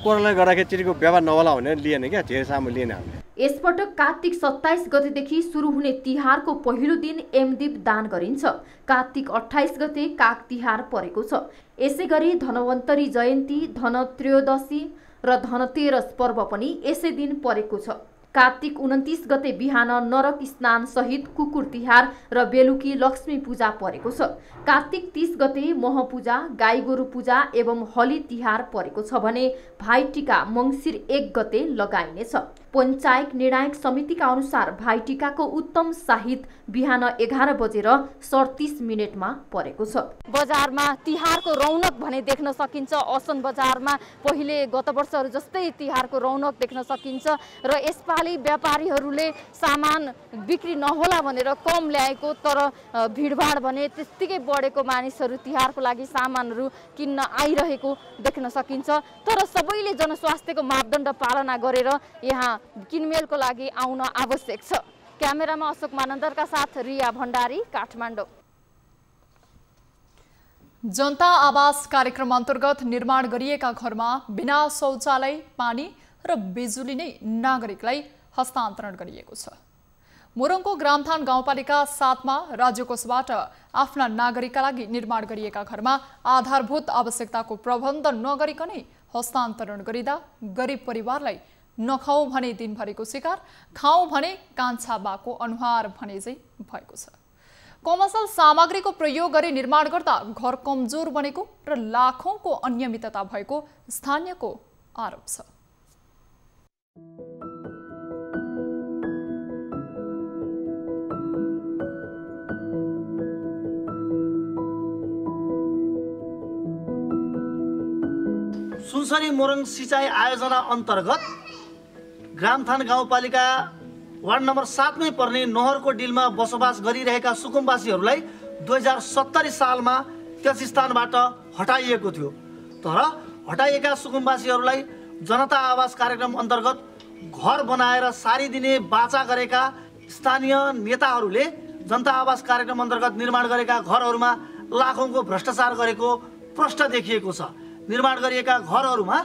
कोरोनाले गर्दाखेरिको व्यापार नहोला भनेर लिएन क्या, धेरै सामान लिएन हामीले। यसपटक कार्तिक 27 गतेदेखि सुरु हुने तिहारको पहिलो दिन यमदीप दान गरिन्छ। कार्तिक 28 गते काग तिहार परेको छ। यसै गरी धनवन्तरी जयन्ती, धनत्रयोदशी र धनतेरस पर्व पनि यसै दिन परेको छ। कार्तिक 29 गते बिहान नरक स्नान सहित कुकुर तिहार र बेलुकी लक्ष्मी पूजा परेको छ। कार्तिक 30 गते महपूजा, गाई गोरु पूजा एवं हली तिहार परेको छ भने भाइटिका मङ्सिर 1 गते लगाइनेछ। पञ्चायत निर्णायक समितिका अनुसार भाइटिकाको उत्तम साहित बिहान 11 बजेर 37 मिनेटमा परेको छ। बजारमा तिहारको रौनक भने देख्न सकिन्छ। असन बजारमा पहिले गत वर्षहरू जस्तै तिहारको रौनक देख्न सकिन्छ र यसपालि व्यापारीहरूले सामान बिक्री नहोला भनेर कम ल्याएको, तर भिडभाड भने त्यत्तिकै बढेको, मानिसहरू तिहारको लागि सामानहरू किन्न आइरहेको देख्न सकिन्छ। तर सबैले जनस्वास्थ्यको मापदण्ड पालना गरेर यहाँ किनमेलको लागि आउन आवश्यक छ। क्यामेरामा अशोक मानन्दरका साथ रिया भण्डारी, काठमाडौँ। जनता आवास कार्यक्रम अन्तर्गत निर्माण गरिएका घरमा बिना शौचालय, पानी र बिजुली नै नागरिकलाई हस्तान्तरण गरिएको छ। मोरङको ग्रामथान गाउँपालिका 7 मा राज्य कोषबाट आफ्ना नागरिकका लागि निर्माण गरिएका घरमा आधारभूत आवश्यकताको प्रबन्ध नगरिकनै हस्तान्तरण गरिँदा गरिब परिवारलाई नखाऊ भने दिनभरिको शिकार, खाऊ भने कान्छा बाको अनुहार भने चाहिँ भएको छ। कमर्सियल सामग्रीको प्रयोग गरी निर्माण गर्दा घर कमजोर बनेको र लाखौंको अनियमितता भएको स्थानीयको आरोप छ। सुनसरी मोरङ सिँचाइ आयोजना अन्तर्गत ग्रामथान गाउँपालिका वार्ड नम्बर 7 मै पर्ने नहरको डिलमा बसोबास गरिरहेका सुकुम्बासीहरूलाई 2070 सालमा त्यस स्थानबाट हटाइएको थियो। तर हटाइएका सुकुम्बासीहरूलाई जनता आवास कार्यक्रम अन्तर्गत घर बनाएर सारी दिने बाचा गरेका स्थानीय नेताहरूले जनता आवास कार्यक्रम अन्तर्गत निर्माण गरेका घरहरूमा लाखौंको भ्रष्टाचार गरेको प्रष्ट देखिएको छ। निर्माण गरिएका घरहरूमा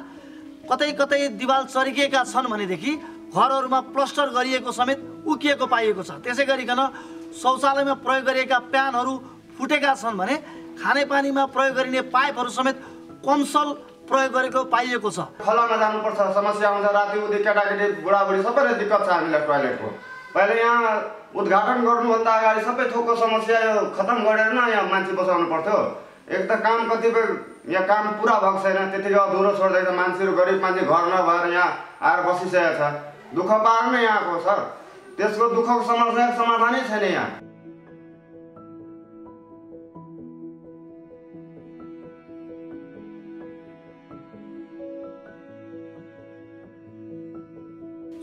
कतै कतै दिवाल चर्किएका छन् भनेदेखि घरहरूमा प्लास्टर गरिएको समेत उकिएको पाइएको छ। त्यसै गरिकन शौचालयमा प्रयोग गरिएका प्यानहरू फुटेका छन् भने खानेपानीमा प्रयोग गरिने पाइपहरू समेत कमसल प्रयोग गरेको पाइएको छ। खोलामा जानुपर्छ, समस्या आउँछ, राति उदि केटाकेटी बुढाबुढी सबैले दिक्कत छ हामीलाई टोयलेटको। पहिले यहाँ उद्घाटन गर्नुभन्दा अगाडि सबै थोकको समस्या यो खतम गरेर न यहाँ मान्छे बसाउनु पर्थ्यो। एक त काम कतिपय यहाँ काम पुरा भएको छैन, त्यतिकै अधुरो छोड्दैछ। मान्छेहरू गरिब मान्छे घर नभएर यहाँ आएर बसिसकेको छ। दुःख पार नै यहाँको सर, त्यसको दुःखको समस्याको समाधानै छैन यहाँ।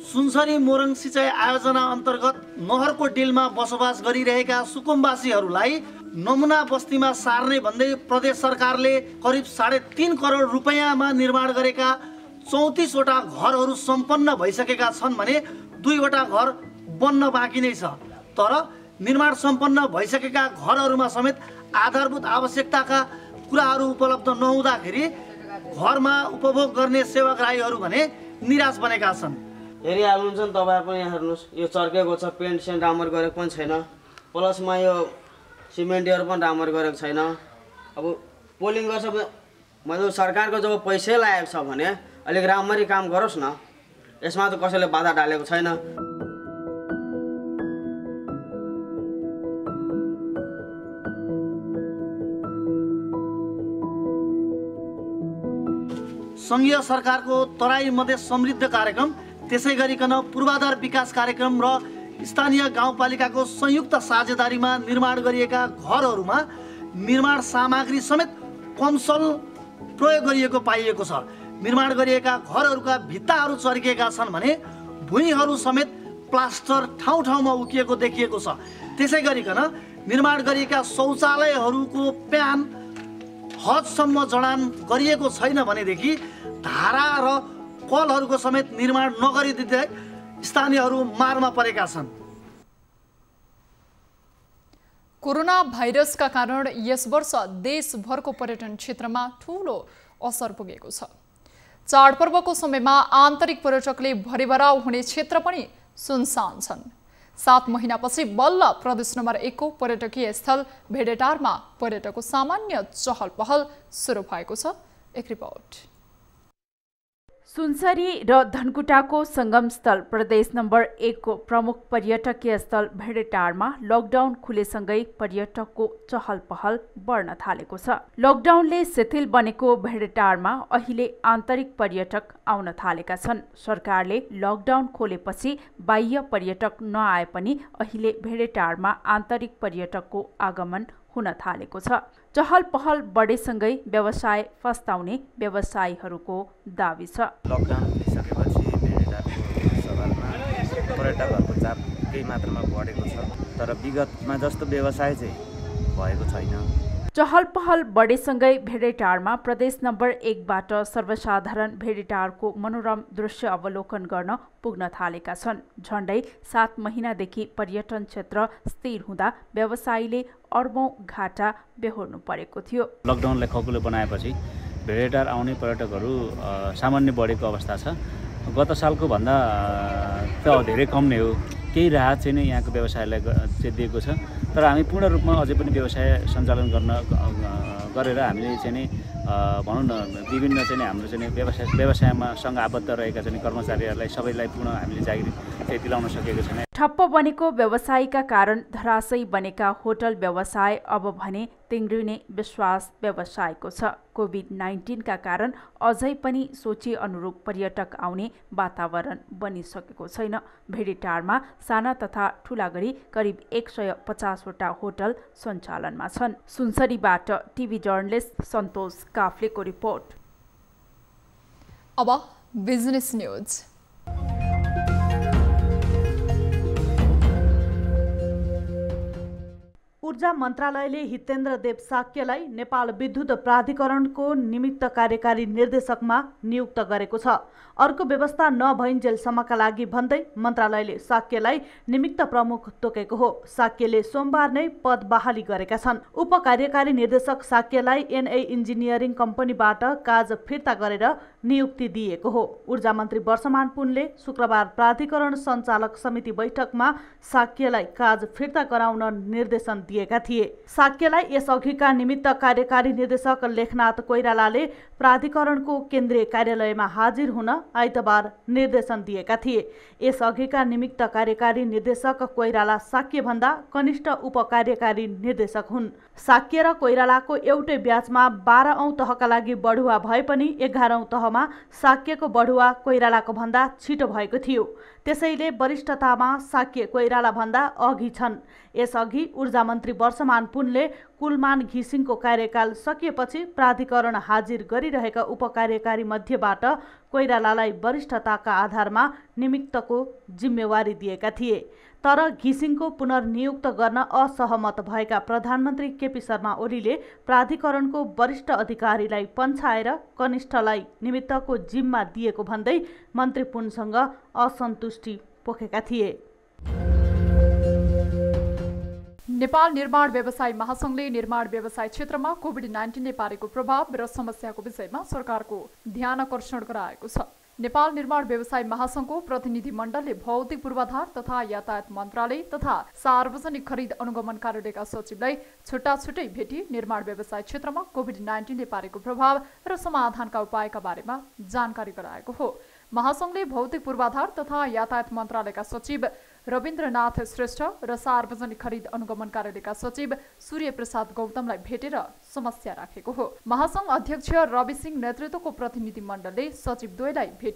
सुनसरी मोरङ सिँचाइ आयोजना अन्तर्गत नहरको डिलमा बसोबास गरिरहेका सुकुम्बासीहरूलाई नमुना बस्तीमा सार्ने भन्दै प्रदेश सरकारले करिब 3.5 करोड रुपैयाँमा निर्माण गरेका 34 वटा घरहरू सम्पन्न भइसकेका छन् भने 2 वटा घर बन्न बाँकी नै छ। तर निर्माण सम्पन्न भइसकेका घरहरूमा समेत आधारभूत आवश्यकताका कुराहरू उपलब्ध नहुँदाखेरि घरमा उपभोग गर्ने सेवाग्राहीहरू भने निराश बनेका छन्। हेरिहाल्नुहुन्छ नि तपाईहरु पनि, यहाँ हेर्नुस्, यो चर्केको छ, पेन्ट सेन्ट राम्रो गरेको पनि छैन, प्लसमा यो सिमेन्टहरू पनि राम्रो गरेको छैन। अब पोलिङ गर्छ मतलब सरकारको जब पैसै लागेको छ भने अलिक राम्ररी काम गरोस् न, यसमा त कसैले बाधा डालेको छैन। संघीय सरकारको तराई मधेस समृद्ध कार्यक्रम, त्यसै गरिकन पूर्वाधार विकास कार्यक्रम र स्थानीय गाउँपालिकाको संयुक्त साझेदारीमा निर्माण गरिएका घरहरूमा निर्माण सामग्री समेत कमसल प्रयोग गरिएको पाइएको छ। निर्माण गरिएका घरहरूका भित्ताहरू चर्किएका छन् भने भुइँहरू समेत प्लास्टर ठाउँ ठाउँमा उकिएको देखिएको छ। त्यसै गरिकन निर्माण गरिएका शौचालयहरूको प्यान हदसम्म जडान गरिएको छैन भनेदेखि धारा र कलहरूको समेत निर्माण नगरिदिँदै स्थानीयहरू मारमा परेका छन्। कोरोना भाइरसका कारण यस वर्ष देशभरको पर्यटन क्षेत्रमा ठूलो असर पुगेको छ। चाडपर्वको समयमा आन्तरिक पर्यटकले भरिभराउ हुने क्षेत्र पनि सुनसान छन्। 7 महिनापछि बल्ल प्रदेश नम्बर 1 को पर्यटकीय स्थल भेडेटारमा पर्यटकको सामान्य चहल पहल सुरु भएको छ। एक रिपोर्ट। सुनसरी र धनकुटाको संगम स्थल प्रदेश नम्बर 1 को प्रमुख पर्यटकीय स्थल भेडेटारमा लकडाउन खुलेसँगै पर्यटकको चहल पहल बढ्न थालेको छ। लकडाउनले शिथिल बनेको भेडेटारमा अहिले आन्तरिक पर्यटक आउन थालेका छन्। सरकारले लकडाउन खोलेपछि बाह्य पर्यटक नआए पनि अहिले भेडेटारमा आन्तरिक पर्यटकको आगमन हुन थालेको छ। चहल पहल बढेसँगै व्यवसाय फस्ताउने व्यवसायीहरूको दाबी छ। लकडाउन खुलिसकेपछि भेडेटारको सवालमा पर्यटकहरूको चाप केही मात्रामा बढेको छ, तर विगतमा जस्तो व्यवसाय चाहिँ भएको छैन। चहल पहल बढेसँगै भेडेटारमा प्रदेश नम्बर 1 बाट सर्वसाधारण भेडेटारको मनोरम दृश्य अवलोकन गर्न पुग्न थालेका छन्। झण्डै 7 महिनादेखि पर्यटन क्षेत्र स्थिर हुँदा व्यवसायीले अर्बौं घाटा बेहोर्नु परेको थियो। लकडाउनलाई खकुलो बनाएपछि भेडेटार आउने पर्यटकहरू सामान्य बढेको अवस्था छ। गत सालको भन्दा त धेरै कम नै हो। केही राहत चाहिँ नै यहाँको व्यवसायलाई चाहिँ दिएको छ। तर हामी पूर्ण रूपमा अझै पनि व्यवसाय सञ्चालन गरेर हामीले चाहिँ नि भनौँ न विभिन्न चाहिँ हाम्रो चाहिँ व्यवसायमा सँग आबद्ध रहेका चाहिँ कर्मचारीहरूलाई सबैलाई पुनः हामीले जागिर चाहिँ दिलाउन सकेको छैन। ठप्प बनेको व्यवसायका कारण धराशयी बनेका होटल व्यवसाय अब भने तिङ्ग्रिने विश्वास व्यवसायको छ। कोभिड-19 का कारण अझै पनि सोचे अनुरूप पर्यटक आउने वातावरण बनिसकेको छैन। भेडेटारमा साना तथा ठूला गरी करिब 150 वटा होटल सञ्चालनमा छन्। सुनसरीबाट टिभी जर्नलिस्ट सन्तोष काफ्लेको रिपोर्ट। अब बिजनेस न्यूज। ऊर्जा मन्त्रालयले हितेन्द्र देव साक्यलाई नेपाल विद्युत प्राधिकरणको निमित्त कार्यकारी निर्देशकमा नियुक्त गरेको छ। अर्को व्यवस्था नभइन्जेलसम्मका लागि भन्दै मन्त्रालयले साक्यलाई निमित्त प्रमुख तोकेको हो। साक्यले सोमबार नै पद बहाली गरेका छन्। उपकार्यकारी निर्देशक साक्यलाई एनए इन्जिनियरिङ कम्पनीबाट काज फिर्ता गरेर नियुक्ति दिएको हो। ऊर्जा मन्त्री वर्षमान पुनले शुक्रबार प्राधिकरण सञ्चालक समिति बैठकमा साक्यलाई काज फिर्ता गराउन निर्देशन दिएका थिए। साक्यलाई यसअघिका निमित्त कार्यकारी निर्देशक लेखनाथ कोइरालाले प्राधिकरणको केन्द्रीय कार्यालयमा हाजिर हुन आइतबार निर्देशन दिएका थिए। यसअघिका निमित्त कार्यकारी निर्देशक कोइराला साक्य भन्दा कनिष्ठ उपकार्यकारी निर्देशक हुन्। साक्य र कोइरालाको एउटै ब्याचमा 12औं तहका लागि बढुवा भए पनि 11औं तहमा साक्यको बढुवा कोइरालाको भन्दा छिटो भएको थियो। त्यसैले वरिष्ठतामा साक्य कोइराला भन्दा अघि छन्। यसअघि ऊर्जा मन्त्री वर्षमान पुनले कुलमान घिसिङको कार्यकाल सकिएपछि प्राधिकरण हाजिर गरिरहेका उपकार्यकारी मध्येबाट कोइरालालाई वरिष्ठताका आधारमा निमित्तको जिम्मेवारी दिएका थिए। तर घिसिङको पुनर्नियुक्त गर्न असहमत भएका प्रधानमन्त्री केपी शर्मा ओलीले प्राधिकरणको वरिष्ठ अधिकारीलाई पन्छाएर कनिष्ठलाई निमित्तको जिम्मा दिएको भन्दै मन्त्री पुनसँग असन्तुष्टि पोखेका थिए। नेपाल निर्माण व्यवसाय महासंघले निर्माण व्यवसाय क्षेत्रमा कोभिड-19ले पारेको प्रभाव र समस्याको विषयमा सरकारको ध्यान आकर्षण गराएको छ। नेपाल निर्माण व्यवसाय महासंघको प्रतिनिधि मण्डलले भौतिक पूर्वाधार तथा यातायात मन्त्रालय तथा सार्वजनिक खरिद अनुगमन कार्यालयका सचिवलाई छुट्टा-छुट्टै भेटी निर्माण व्यवसाय क्षेत्रमा कोभिड-19ले पारेको प्रभाव र समाधानका उपायका बारेमा जानकारी गराएको हो। महासंघले भौतिक पूर्वाधार तथा यातायात मन्त्रालयका सचिव रविन्द्रनाथ श्रेष्ठ र सार्वजनिक खरिद अनुगमन कार्यालयका सचिव सूर्य प्रसाद गौतमलाई भेटेर समस्या राखेको हो। महासंघ अध्यक्ष रवि सिंह नेतृत्वको प्रतिनिधि मण्डलले सचिव द्वयलाई भेटी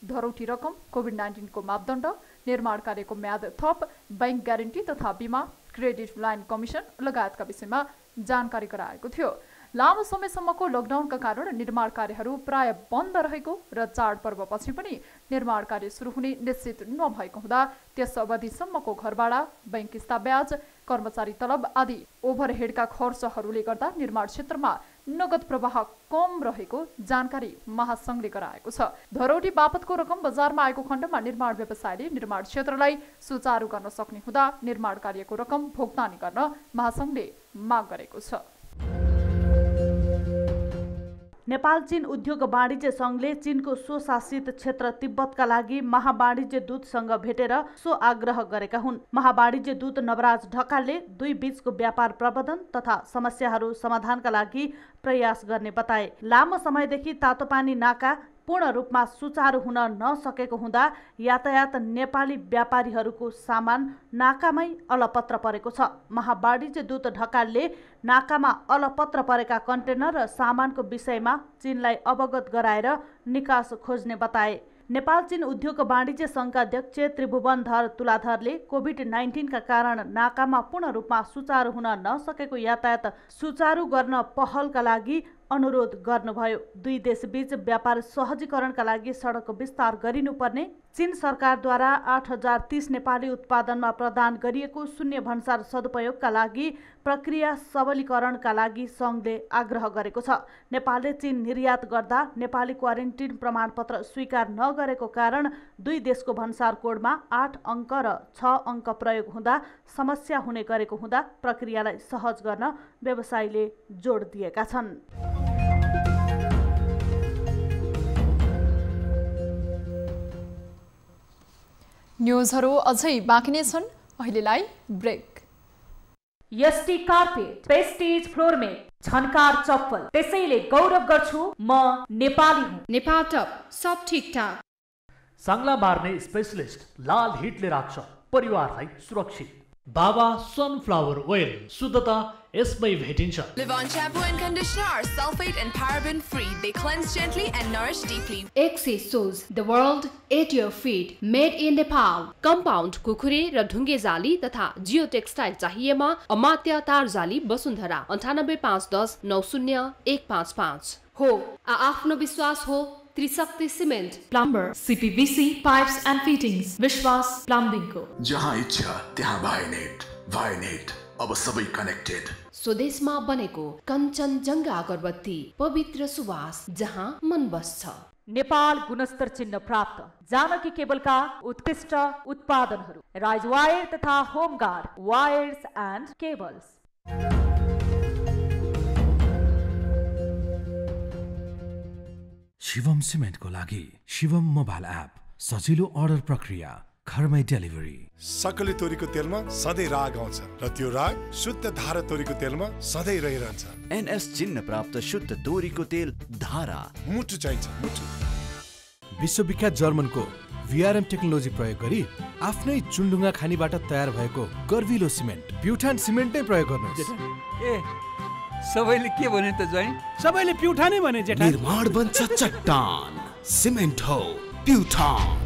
धरौटी रकम, कोभिड-19 को मापदण्ड, निर्माण कार्यको म्याद थप, बैंक ग्यारेन्टी तथा बीमा, क्रेडिट लाइन कमिसन लगायतका विषयमा जानकारी गराएको थियो। लामो समयसम्मको लकडाउनका कारण निर्माण कार्यहरू प्राय बन्द रहेको र चाडपर्वपछि पनि निर्माण कार्य सुरु हुने निश्चित नभएको हुँदा त्यस अवधिसम्मको घरभाडा, बैंक किस्ता ब्याज, कर्मचारी तलब आदि ओभरहेडका खर्चहरूले गर्दा निर्माण क्षेत्रमा नगद प्रवाह कम रहेको जानकारी महासंघले गराएको छ। धरौटी बापतको रकम बजारमा आएको खण्डमा निर्माण व्यवसायले निर्माण क्षेत्रलाई सुचारू गर्न सक्ने हुँदा निर्माण कार्यको रकम भुक्तानी गर्न महासंघले माग गरेको छ। नेपाल चीन उद्योग वाणिज्य संघले चीनको स्वशासित क्षेत्र तिब्बतका लागि महावाणिज्य दूतसँग भेटेर सो आग्रह गरेका हुन्। महावाणिज्य दूत नवराज ढकालले दुई बीचको व्यापार प्रबन्धन तथा समस्याहरू समाधानका लागि प्रयास गर्ने बताए। लामो समयदेखि तातोपानी नाका पूर्ण रूपमा सुचारू हुन नसकेको हुँदा यातायात नेपाली व्यापारीहरूको सामान नाकामै अलपत्र परेको छ। महावाणिज्य दूत ढकालले नाकामा अलपत्र परेका कन्टेनर र सामानको विषयमा चीनलाई अवगत गराएर निकास खोज्ने बताए। नेपाल चीन उद्योग वाणिज्य संघका अध्यक्ष त्रिभुवनधर तुलाधरले कोभिड-19 का कारण नाकामा पूर्ण रूपमा सुचारू हुन नसकेको यातायात सुचारू गर्न पहलका लागि अनुरोध गर्नुभयो। दुई देशबीच व्यापार सहजीकरणका लागि सडक विस्तार गरिनुपर्ने, चीन सरकारद्वारा 8030 नेपाली उत्पादनमा प्रदान गरिएको शून्य भन्सार सदुपयोगका लागि प्रक्रिया सबलीकरणका लागि सङ्घले आग्रह गरेको छ। नेपालले चीन निर्यात गर्दा नेपाली क्वारेन्टिन प्रमाणपत्र स्वीकार नगरेको कारण दुई देशको भन्सार कोडमा 8 अङ्क र 6 अङ्क प्रयोग हुँदा समस्या हुने गरेको हुँदा प्रक्रियालाई सहज गर्न व्यवसायीले जोड दिएका छन्। न्युजहरू अझै बाँकी नै छन्, अहिलेलाई brake. ST carpet, prestige फ्लोरमेट, Jhankar चप्पल, त्यसैले गौरव गर्छु म नेपाली हुँ। नेपाल टप सब ठिकठाक। साङ्ला मार्ने स्पेशलिस्ट लाल हिटले राख्छ परिवारलाई सुरक्षित। बाबा सनफ्लावर ओइल, शुद्धता यसमै भेटिन्छ। Live on shampoo and conditioner are sulfate and paraben free. They cleanse gently and nourish deeply. Axis shows the world at your feet. Made in Nepal. Compound कुखुरे र ढुङ्गे जाली तथा जियो टेक्सटाइल चाहिएमा अमात्य तार जाली वसुन्धरा 985110 90155 हो। आफ्नो विश्वास हो Trishakti cement. Plumber CPVC pipes and fittings, विश्वास प्लम्बिङको। जहाँ इच्छा त्यहाँ भाइनेट। भाइनेट अब सबै कनेक्टेड। स्वदेशमा बनेको कञ्चनजङ्घा अगरबत्ती, पवित्र सुवास जहाँ मन बस्छ। नेपाल गुणस्तर चिन्ह प्राप्त जानकी केबलका उत्कृष्ट उत्पादनहरू, राइज वायर तथा home guard wires and cables. Shivam सिमेन्टको लागि शिवम मोबाइल एप, सजिलो अर्डर प्रक्रिया, घरमै डेलिभरी। सकले तोरीको तेलमा सधैँ राग आउँछ र त्यो राग शुद्ध धारा तोरीको तेलमा सधैँ रहिरहन्छ। NS चिन्ह प्राप्त शुद्ध तोरीको तेल धारा। मुटु चाहिन्छ मुटु। विश्वविख्यात जर्मनको VRM टेक्नोलोजी प्रयोग गरी आफ्नै चुन्डुङ्गा खानीबाट तयार भएको गर्विलो सिमेन्ट प्युठान सिमेन्ट नै प्रयोग गर्नुहोस्। सबैले के भने त ज्वाइन? सबैले प्युठानै भने जेठा। निर्माण बन्छ चट्टान, सिमेन्ट हो प्युठान।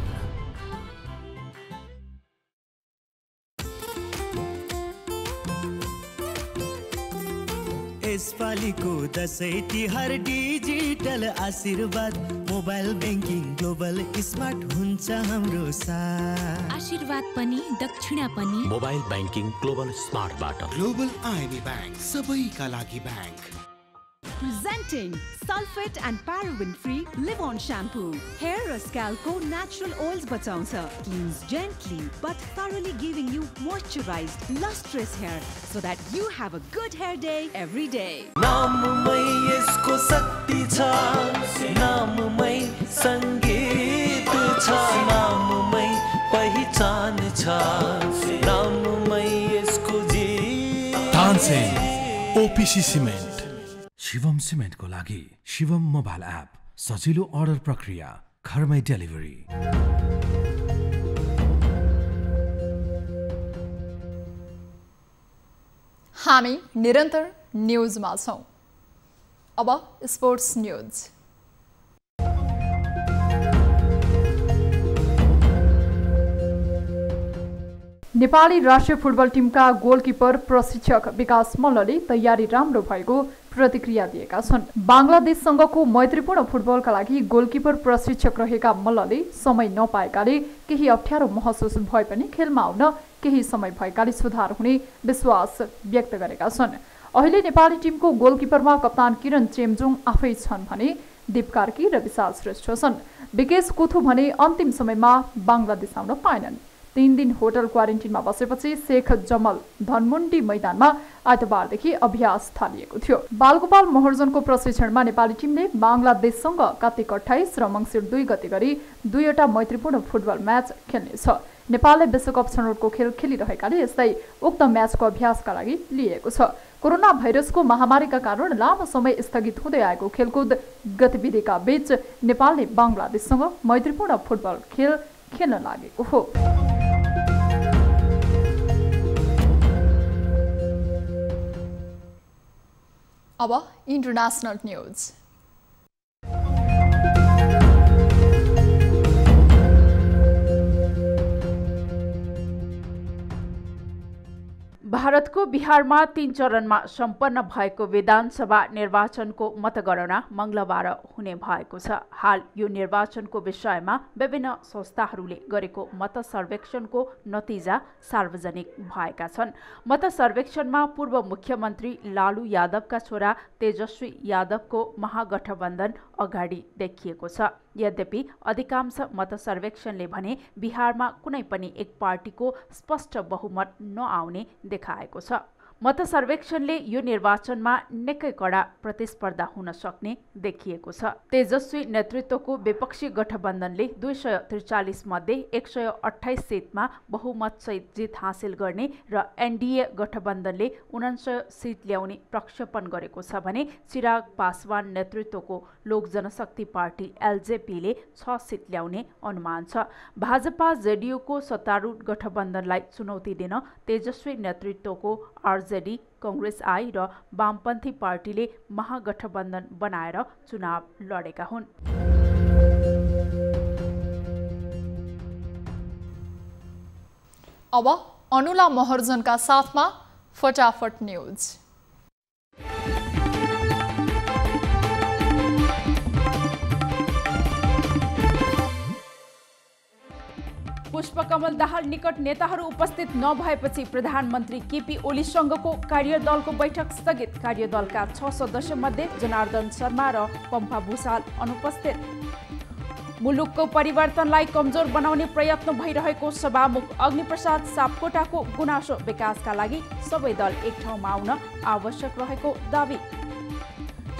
यसपालिको दसैँ तिहार डिजिटल आशीर्वाद, मोबाइल ब्याङ्किङ ग्लोबल स्मार्ट हुन्छ हाम्रो साथ। आशीर्वाद पनि दक्षिणा पनि मोबाइल ब्याङ्किङ ग्लोबल स्मार्टबाट। ग्लोबल आइनी ब्याङ्क, सबैका लागि bank. Presenting sulfate and paraben free Live On shampoo. Hair र scalp को natural oils बचाउँछ. Cleans gently but thoroughly giving you moisturized, lustrous hair so that you have a good hair day every day. नाममै यसको शक्ति छ, नाममै संगीत छ, नाममै पहिचान छ, नाममै यसको जीत। Tansen OPC cement. शिवम सिमेन्टको लागि शिवम मोबाइल एप, सजिलो अर्डर प्रक्रिया, घरमै डेलिभरी। हामी निरन्तर न्युजमा छौं। अब स्पोर्ट्स न्युज। नेपाली राष्ट्रिय फुटबल टिमका गोलकिपर प्रशिक्षक विकास मल्लले तयारी राम्रो भएको प्रतिक्रिया दिएका छन्। बांग्लादेशसँगको मैत्रीपूर्ण फुटबलका लागि गोलकिपर प्रशिक्षक रहेका मल्लले समय नपाएकाले केही अप्ठ्यारो महसुस भए पनि खेलमा आउन केही समय भएकाले सुधार हुने विश्वास व्यक्त गरेका छन्। अहिले नेपाली टिमको गोलकिपरमा कप्तान किरण चेम्जुङ आफै छन् भने दीप कार्की र विशाल श्रेष्ठ छन्। विकेश कुथु भने अन्तिम समयमा बांग्लादेश आउन पाएनन्। 3 दिन होटल क्वारेन्टिनमा बसेपछि शेख जमल धनमुन्डी मैदानमा आइतबारदेखि अभ्यास थालिएको थियो। बालगोपाल महर्जनको प्रशिक्षणमा नेपाली टिमले बांग्लादेशसँग कार्तिक 28 र मङ्सिर 2 गते गरी 2वटा मैत्रीपूर्ण फुटबल म्याच खेल्नेछ। नेपालले विश्वकप छनौटको खेल खेलिरहेकाले यसलाई उक्त म्याचको अभ्यासका लागि लिएको छ। कोरोना भाइरसको महामारीका कारण लामो समय स्थगित हुँदै आएको खेलकुद गतिविधिका बीच नेपालले बांग्लादेशसँग मैत्रीपूर्ण फुटबल खेल खेल्न लागेको हो। अब इन्टरनेशनल न्युज। भारतको बिहारमा 3 चरणमा सम्पन्न भएको विधानसभा निर्वाचनको मतगणना मंगलबार हुने भएको छ। हाल यो निर्वाचनको विषयमा विभिन्न संस्थाहरूले गरेको मत सर्वेक्षणको नतिजा सार्वजनिक भएका छन्। मत सर्वेक्षणमा पूर्व मुख्यमन्त्री लालू यादवका छोरा तेजस्वी यादवको महागठबन्धन अगाडि देखिएको छ। यद्यपि अधिकांश मत सर्वेक्षणले भने बिहारमा कुनै पनि एक पार्टीको स्पष्ट बहुमत नआउने देखाएको छ। मत सर्वेक्षणले यो निर्वाचनमा निकै कडा प्रतिस्पर्धा हुन सक्ने देखिएको छ। तेजस्वी नेतृत्वको विपक्षी गठबन्धनले 243 मध्ये 128 सिटमा बहुमतसहित जित हासिल गर्ने र एनडीए गठबन्धनले 49 सिट ल्याउने प्रक्षेपण गरेको छ भने चिराग पासवान नेतृत्वको लोक जनशक्ति पार्टी एलजेपीले 6 सिट ल्याउने अनुमान छ। भाजपा जेडीयूको सत्तारूढ गठबन्धनलाई चुनौती दिन तेजस्वी नेतृत्वको आरजेडी, कांग्रेस आई र वामपन्थी पार्टीले महागठबन्धन बनाएर चुनाव लडेका हुन्। अब अनुला महर्जनका साथमा फटाफट न्यूज। पुष्पकमल दाहाल निकट नेताहरू उपस्थित नभएपछि प्रधानमन्त्री केपी ओलीसँगको कार्यदलको बैठक स्थगित। कार्यदलका 6 सदस्य मध्ये जनार्दन शर्मा र पम्फा भूषाल अनुपस्थित। मुलुकको परिवर्तनलाई कमजोर बनाउने प्रयत्न भइरहेको सभामुख अग्निप्रसाद सापकोटाको गुनासो। विकासका लागि सबै दल एक ठाउँमा आउन आवश्यक रहेको दावी।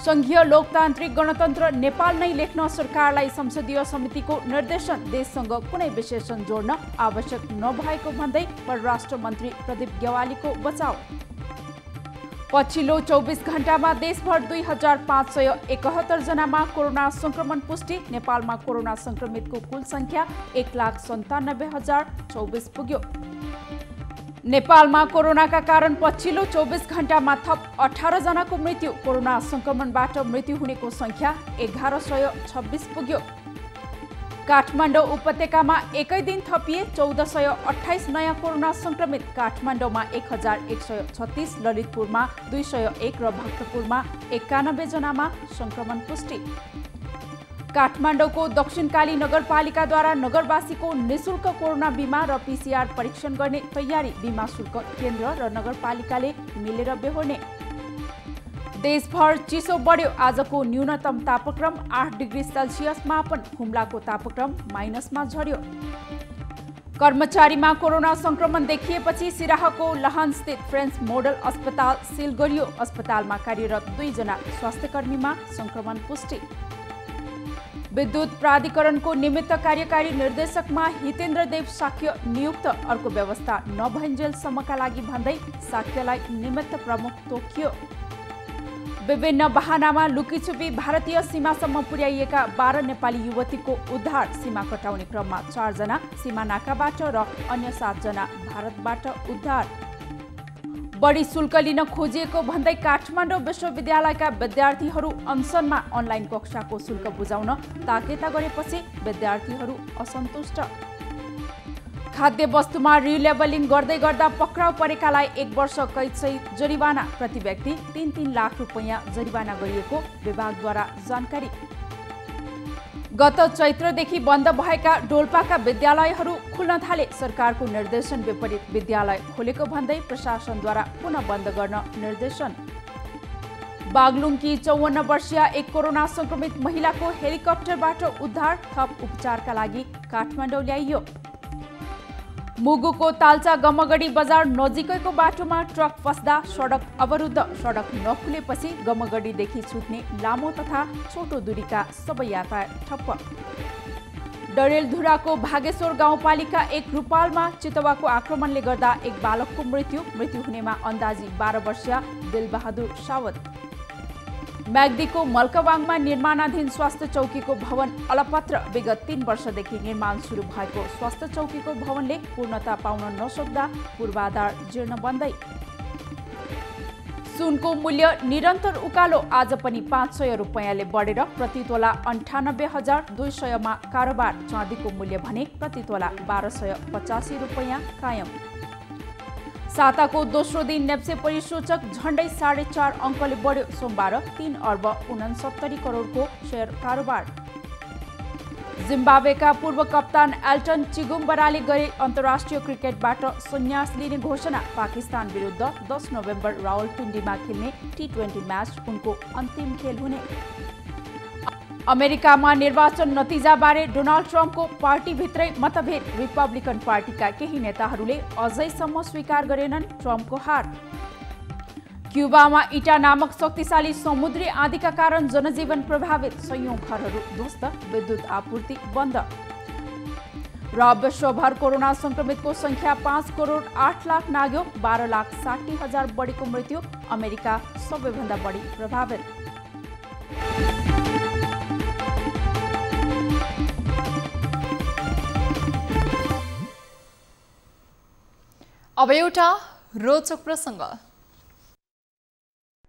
संघीय लोकतान्त्रिक गणतन्त्र नेपाल नै लेख्न सरकारलाई संसदीय समितिको निर्देशन। देशसँग कुनै विशेषण जोड्न आवश्यक नभएको भन्दै परराष्ट्र मन्त्री प्रदीप ग्यावालीको बचाउ। पछिल्लो 24 घण्टामा देशभर 2571 जनामा कोरोना संक्रमण पुष्टि। नेपालमा कोरोना संक्रमितको कुल संख्या 1,97,024 पुग्यो। नेपालमा कोरोनाका कारण पछिल्लो 24 घण्टामा थप 18 जनाको मृत्यु। कोरोना संक्रमणबाट मृत्यु हुनेको संख्या 1126 पुग्यो। काठमाडौँ उपत्यकामा एकै दिन थपिए 1428 नयाँ कोरोना संक्रमित। काठमाडौँमा 1136, ललितपुरमा 201 र भक्तपुरमा 91 जनामा संक्रमण पुष्टि। काठमाडौँको दक्षिणकाली नगरपालिकाद्वारा नगरवासीको निःशुल्क कोरोना बीमा र पीसीआर परीक्षण गर्ने तयारी। बीमा शुल्क केन्द्र र नगरपालिकाले मिलेर बेहोर्ने। देशभर चिसो बढ्यो। आजको न्यूनतम तापक्रम 8 डिग्री सेल्सियस मापन। हुम्लाको तापक्रम माइनसमा झर्यो। कर्मचारीमा कोरोना संक्रमण देखिएपछि सिराहाको लहानस्थित फ्रेन्च मोडल अस्पताल सिल गरियो। अस्पतालमा कार्यरत 2 जना स्वास्थ्यकर्मीमा संक्रमण पुष्टि। विद्युत प्राधिकरणको निमित्त कार्यकारी निर्देशकमा हितेन्द्र देव साक्य नियुक्त। अर्को व्यवस्था नभइन्जेलसम्मका लागि भन्दै साक्यलाई निमित्त प्रमुख तोकियो। विभिन्न बहानामा लुकीछुपी भारतीय सीमासम्म पुर्याइएका 12 नेपाली युवतीको उद्धार। सीमा कटाउने क्रममा 4 जना सीमा नाकाबाट र अन्य 7 जना भारतबाट उद्धार। बढी शुल्क लिन खोजिएको भन्दै काठमाडौँ विश्वविद्यालयका विद्यार्थीहरू अनसनमा। अनलाइन कक्षाको शुल्क बुझाउन ताकेता गरेपछि विद्यार्थीहरू असन्तुष्ट। खाद्य वस्तुमा रिलेबलिङ गर्दै गर्दा पक्राउ परेकालाई 1 वर्ष कैदसहित जरिवाना। प्रति व्यक्ति 3-3 लाख रुपैयाँ जरिवाना गरिएको विभागद्वारा जानकारी। गत चैत्रदेखि बन्द भएका डोल्पाका विद्यालयहरू खुल्न थाले। सरकारको निर्देशन विपरीत विद्यालय खोलेको भन्दै प्रशासनद्वारा पुनः बन्द गर्न निर्देशन। बागलुङकी 54 वर्षीय एक कोरोना संक्रमित महिलाको हेलिकप्टरबाट उद्धार। थप उपचारका लागि काठमाडौँ ल्याइयो। मुगुको ताल्चा गमगढी बजार नजिकैको बाटोमा ट्रक फस्दा सडक अवरुद्ध। सडक नखुलेपछि गमगढीदेखि छुट्ने लामो तथा छोटो दूरीका सबै यातायात ठप्प। डडेलधुराको भागेश्वर गाउँपालिका 1 रूपालमा चितुवाको आक्रमणले गर्दा एक बालकको मृत्यु हुनेमा अन्दाजी 12 वर्षीय दिलबहादुर सावत। म्याग्दीको मल्कवाङमा निर्माणाधीन स्वास्थ्य चौकीको भवन अलपत्र। विगत 3 वर्षदेखि निर्माण सुरु भएको स्वास्थ्य चौकीको भवनले पूर्णता पाउन नसक्दा पूर्वाधार जीर्ण बन्दै। सुनको मूल्य निरन्तर उकालो। आज पनि 500 रुपैयाँले बढेर प्रति तोला 98,200 मा कारोबार। चाँदीको मूल्य भने प्रति तोला 1285 रुपैयाँ कायम। साताको दोस्रो दिन नेप्सेपरी सूचक झण्डै 4.5 अङ्कले बढ्यो। सोमबार 3 अर्ब 69 करोडको सेयर कारोबार। जिम्बाब्वेका पूर्व कप्तान एल्टन चिगुम्बराले गरे अन्तर्राष्ट्रिय क्रिकेटबाट सन्यास लिने घोषणा। पाकिस्तान विरुद्ध 10 नोभेम्बर रावलपिण्डीमा खेल्ने T20 म्याच उनको अन्तिम खेल हुने। अमेरिकामा निर्वाचन नतिजाबारे डोनाल्ड ट्रम्पको पार्टीभित्रै मतभेद। रिपब्लिकन पार्टीका केही नेताहरूले अझैसम्म स्वीकार गरेनन् ट्रम्पको हार। क्युबामा इटा नामक शक्तिशाली समुद्री आँधीका कारण जनजीवन प्रभावित। सयौं घरहरू ध्वस्त, विद्युत आपूर्ति बन्द। र विश्वभर कोरोना संक्रमितको संख्या 5 करोड 8 लाख नाग्यो। 12,60,000 बढीको मृत्यु। अमेरिका सबैभन्दा बढी प्रभावित। अब एउटा रोचक प्रसङ्ग।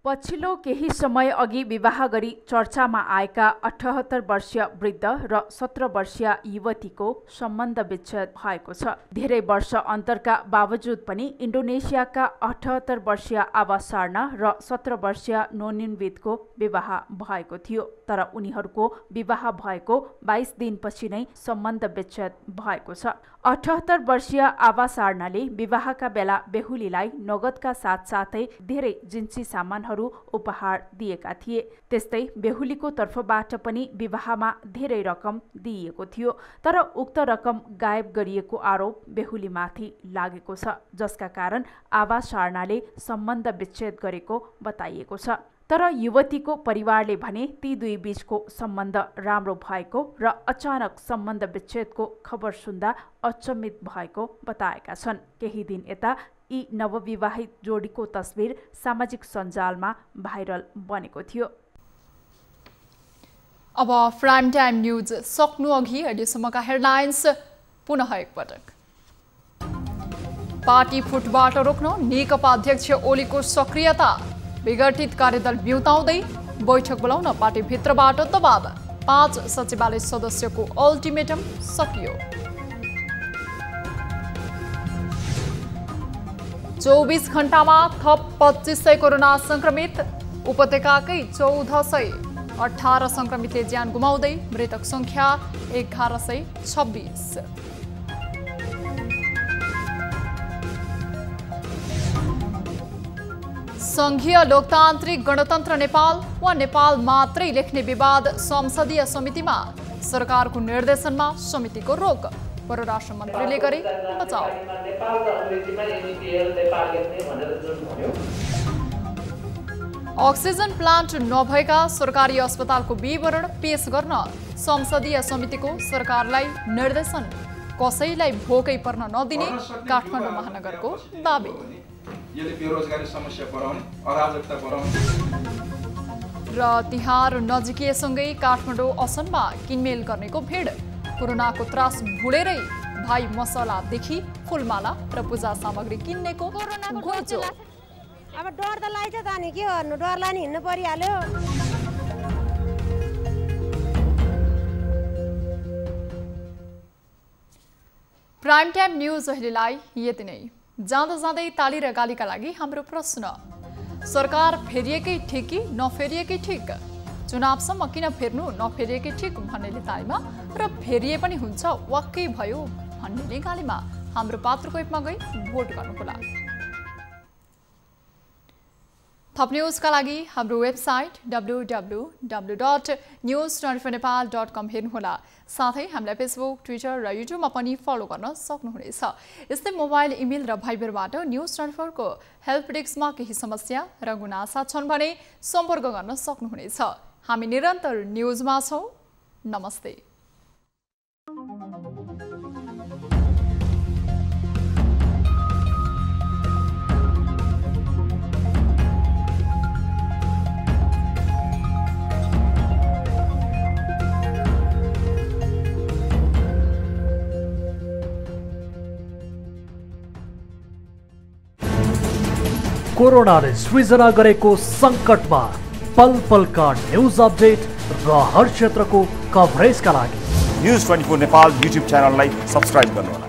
पछिल्लो केही समय अघि विवाह गरी चर्चामा आएका 78 वर्षीय वृद्ध र 17 वर्षीय युवतीको सम्बन्ध विच्छेद भएको छ। धेरै वर्ष अन्तरका बावजुद पनि इन्डोनेसियाका 78 वर्षीय आवा सार्ना र 17 वर्षीय नोनिनविदको विवाह भएको थियो। तर उनीहरूको विवाह भएको 22 दिनपछि नै सम्बन्ध विच्छेद भएको छ। 78 वर्षीय आवा सार्नाले विवाहका बेला बेहुलीलाई नगदका साथसाथै धेरै जिन्सी सामानहरू उपहार दिएका थिए। त्यस्तै बेहुलीको तर्फबाट पनि विवाहमा धेरै रकम दिइएको थियो। तर उक्त रकम गायब गरिएको आरोप बेहुलीमाथि लागेको छ, जसका कारण आवा सार्नाले सम्बन्ध विच्छेद गरेको बताइएको छ। तर युवतीको परिवारले भने ती दुई बीचको सम्बन्ध राम्रो भएको र अचानक सम्बन्ध विच्छेदको खबर सुन्दा अचम्मित भएको बताएका छन्। केही दिन यता यी नवविवाहित जोडीको तस्बिर सामाजिक सञ्जालमा भाइरल बनेको थियो। अब प्राइम टाइम न्यूज सक्नु अघि अहिलेसम्मका हेडलाइन्स पुनः एकपटक। पार्टी फुटबाट रोक्न नेकपा अध्यक्ष ओलीको सक्रियता। विघटित कार्यदल बिउताउँदै बैठक बोलाउन पार्टीभित्रबाट दबाव। 5 सचिवालय सदस्यको अल्टिमेटम सकियो। 24 घण्टामा थप 2500 कोरोना संक्रमित। उपत्यकाकै 1418 संक्रमितले ज्यान गुमाउँदै मृतक संख्या 1126। संघीय लोकतान्त्रिक गणतन्त्र नेपाल वा नेपाल मात्रै लेख्ने विवाद संसदीय समितिमा। सरकारको निर्देशनमा समितिको रोक। परराष्ट्र मन्त्रीले गरे बचाउ। अक्सिजन प्लान्ट नभएका सरकारी अस्पतालको विवरण पेश गर्न संसदीय समितिको सरकारलाई निर्देशन। कसैलाई भोकै पर्न नदिने काठमाडौँ महानगरको दाबी। यसले बेरोजगारी समस्या बढाउने, अराजकता बढाउने। र तिहार नजिकिएसँगै काठमाडौँ असनमा किनमेल गर्नेको भिड। कोरोनाको त्रास भुलेरै भाइ मसलादेखि फुलमाला र पूजा सामग्री किन्नेको घुइँचो। अब डर त लाग्छ त नि, के गर्नु, डरलाई नि हिँड्नु परिहाल्यो। प्राइम टाइम न्यूज अहिलेलाई यति नै। जाँदा जाँदै ताली र गालीका लागि हाम्रो प्रश्न। सरकार फेरिएकै ठिक कि नफेरिएकै ठिक? चुनावसम्म किन फेर्नु, नफेरिएकै ठिक भन्नेले तालीमा र फेरिए पनि हुन्छ वाक्कै भयो भन्नेले गालीमा। हाम्रो पात्रको एपमा गई भोट गर्नुहोला। थप न्यूजका लागि हाम्रो वेबसाइट www.news24nepal.com हेर्नुहोला। साथै हामीलाई फेसबुक, ट्विटर र युट्युबमा पनि फलो गर्न सक्नुहुनेछ। यस्तै मोबाइल, इमेल र भाइबरबाट न्यूज24 को हेल्प डेस्कमा केही समस्या र गुनासा छन् भने सम्पर्क गर्न सक्नुहुनेछ। हामी निरन्तर न्यूजमा छौं। नमस्ते। कोरोनाले सृजना गरेको संकटमा पल पलका न्यूज अपडेट र हर क्षेत्रको कभरेजका लागि न्यूज 24 नेपाल युट्युब च्यानललाई सब्स्क्राइब गर्नुहोला।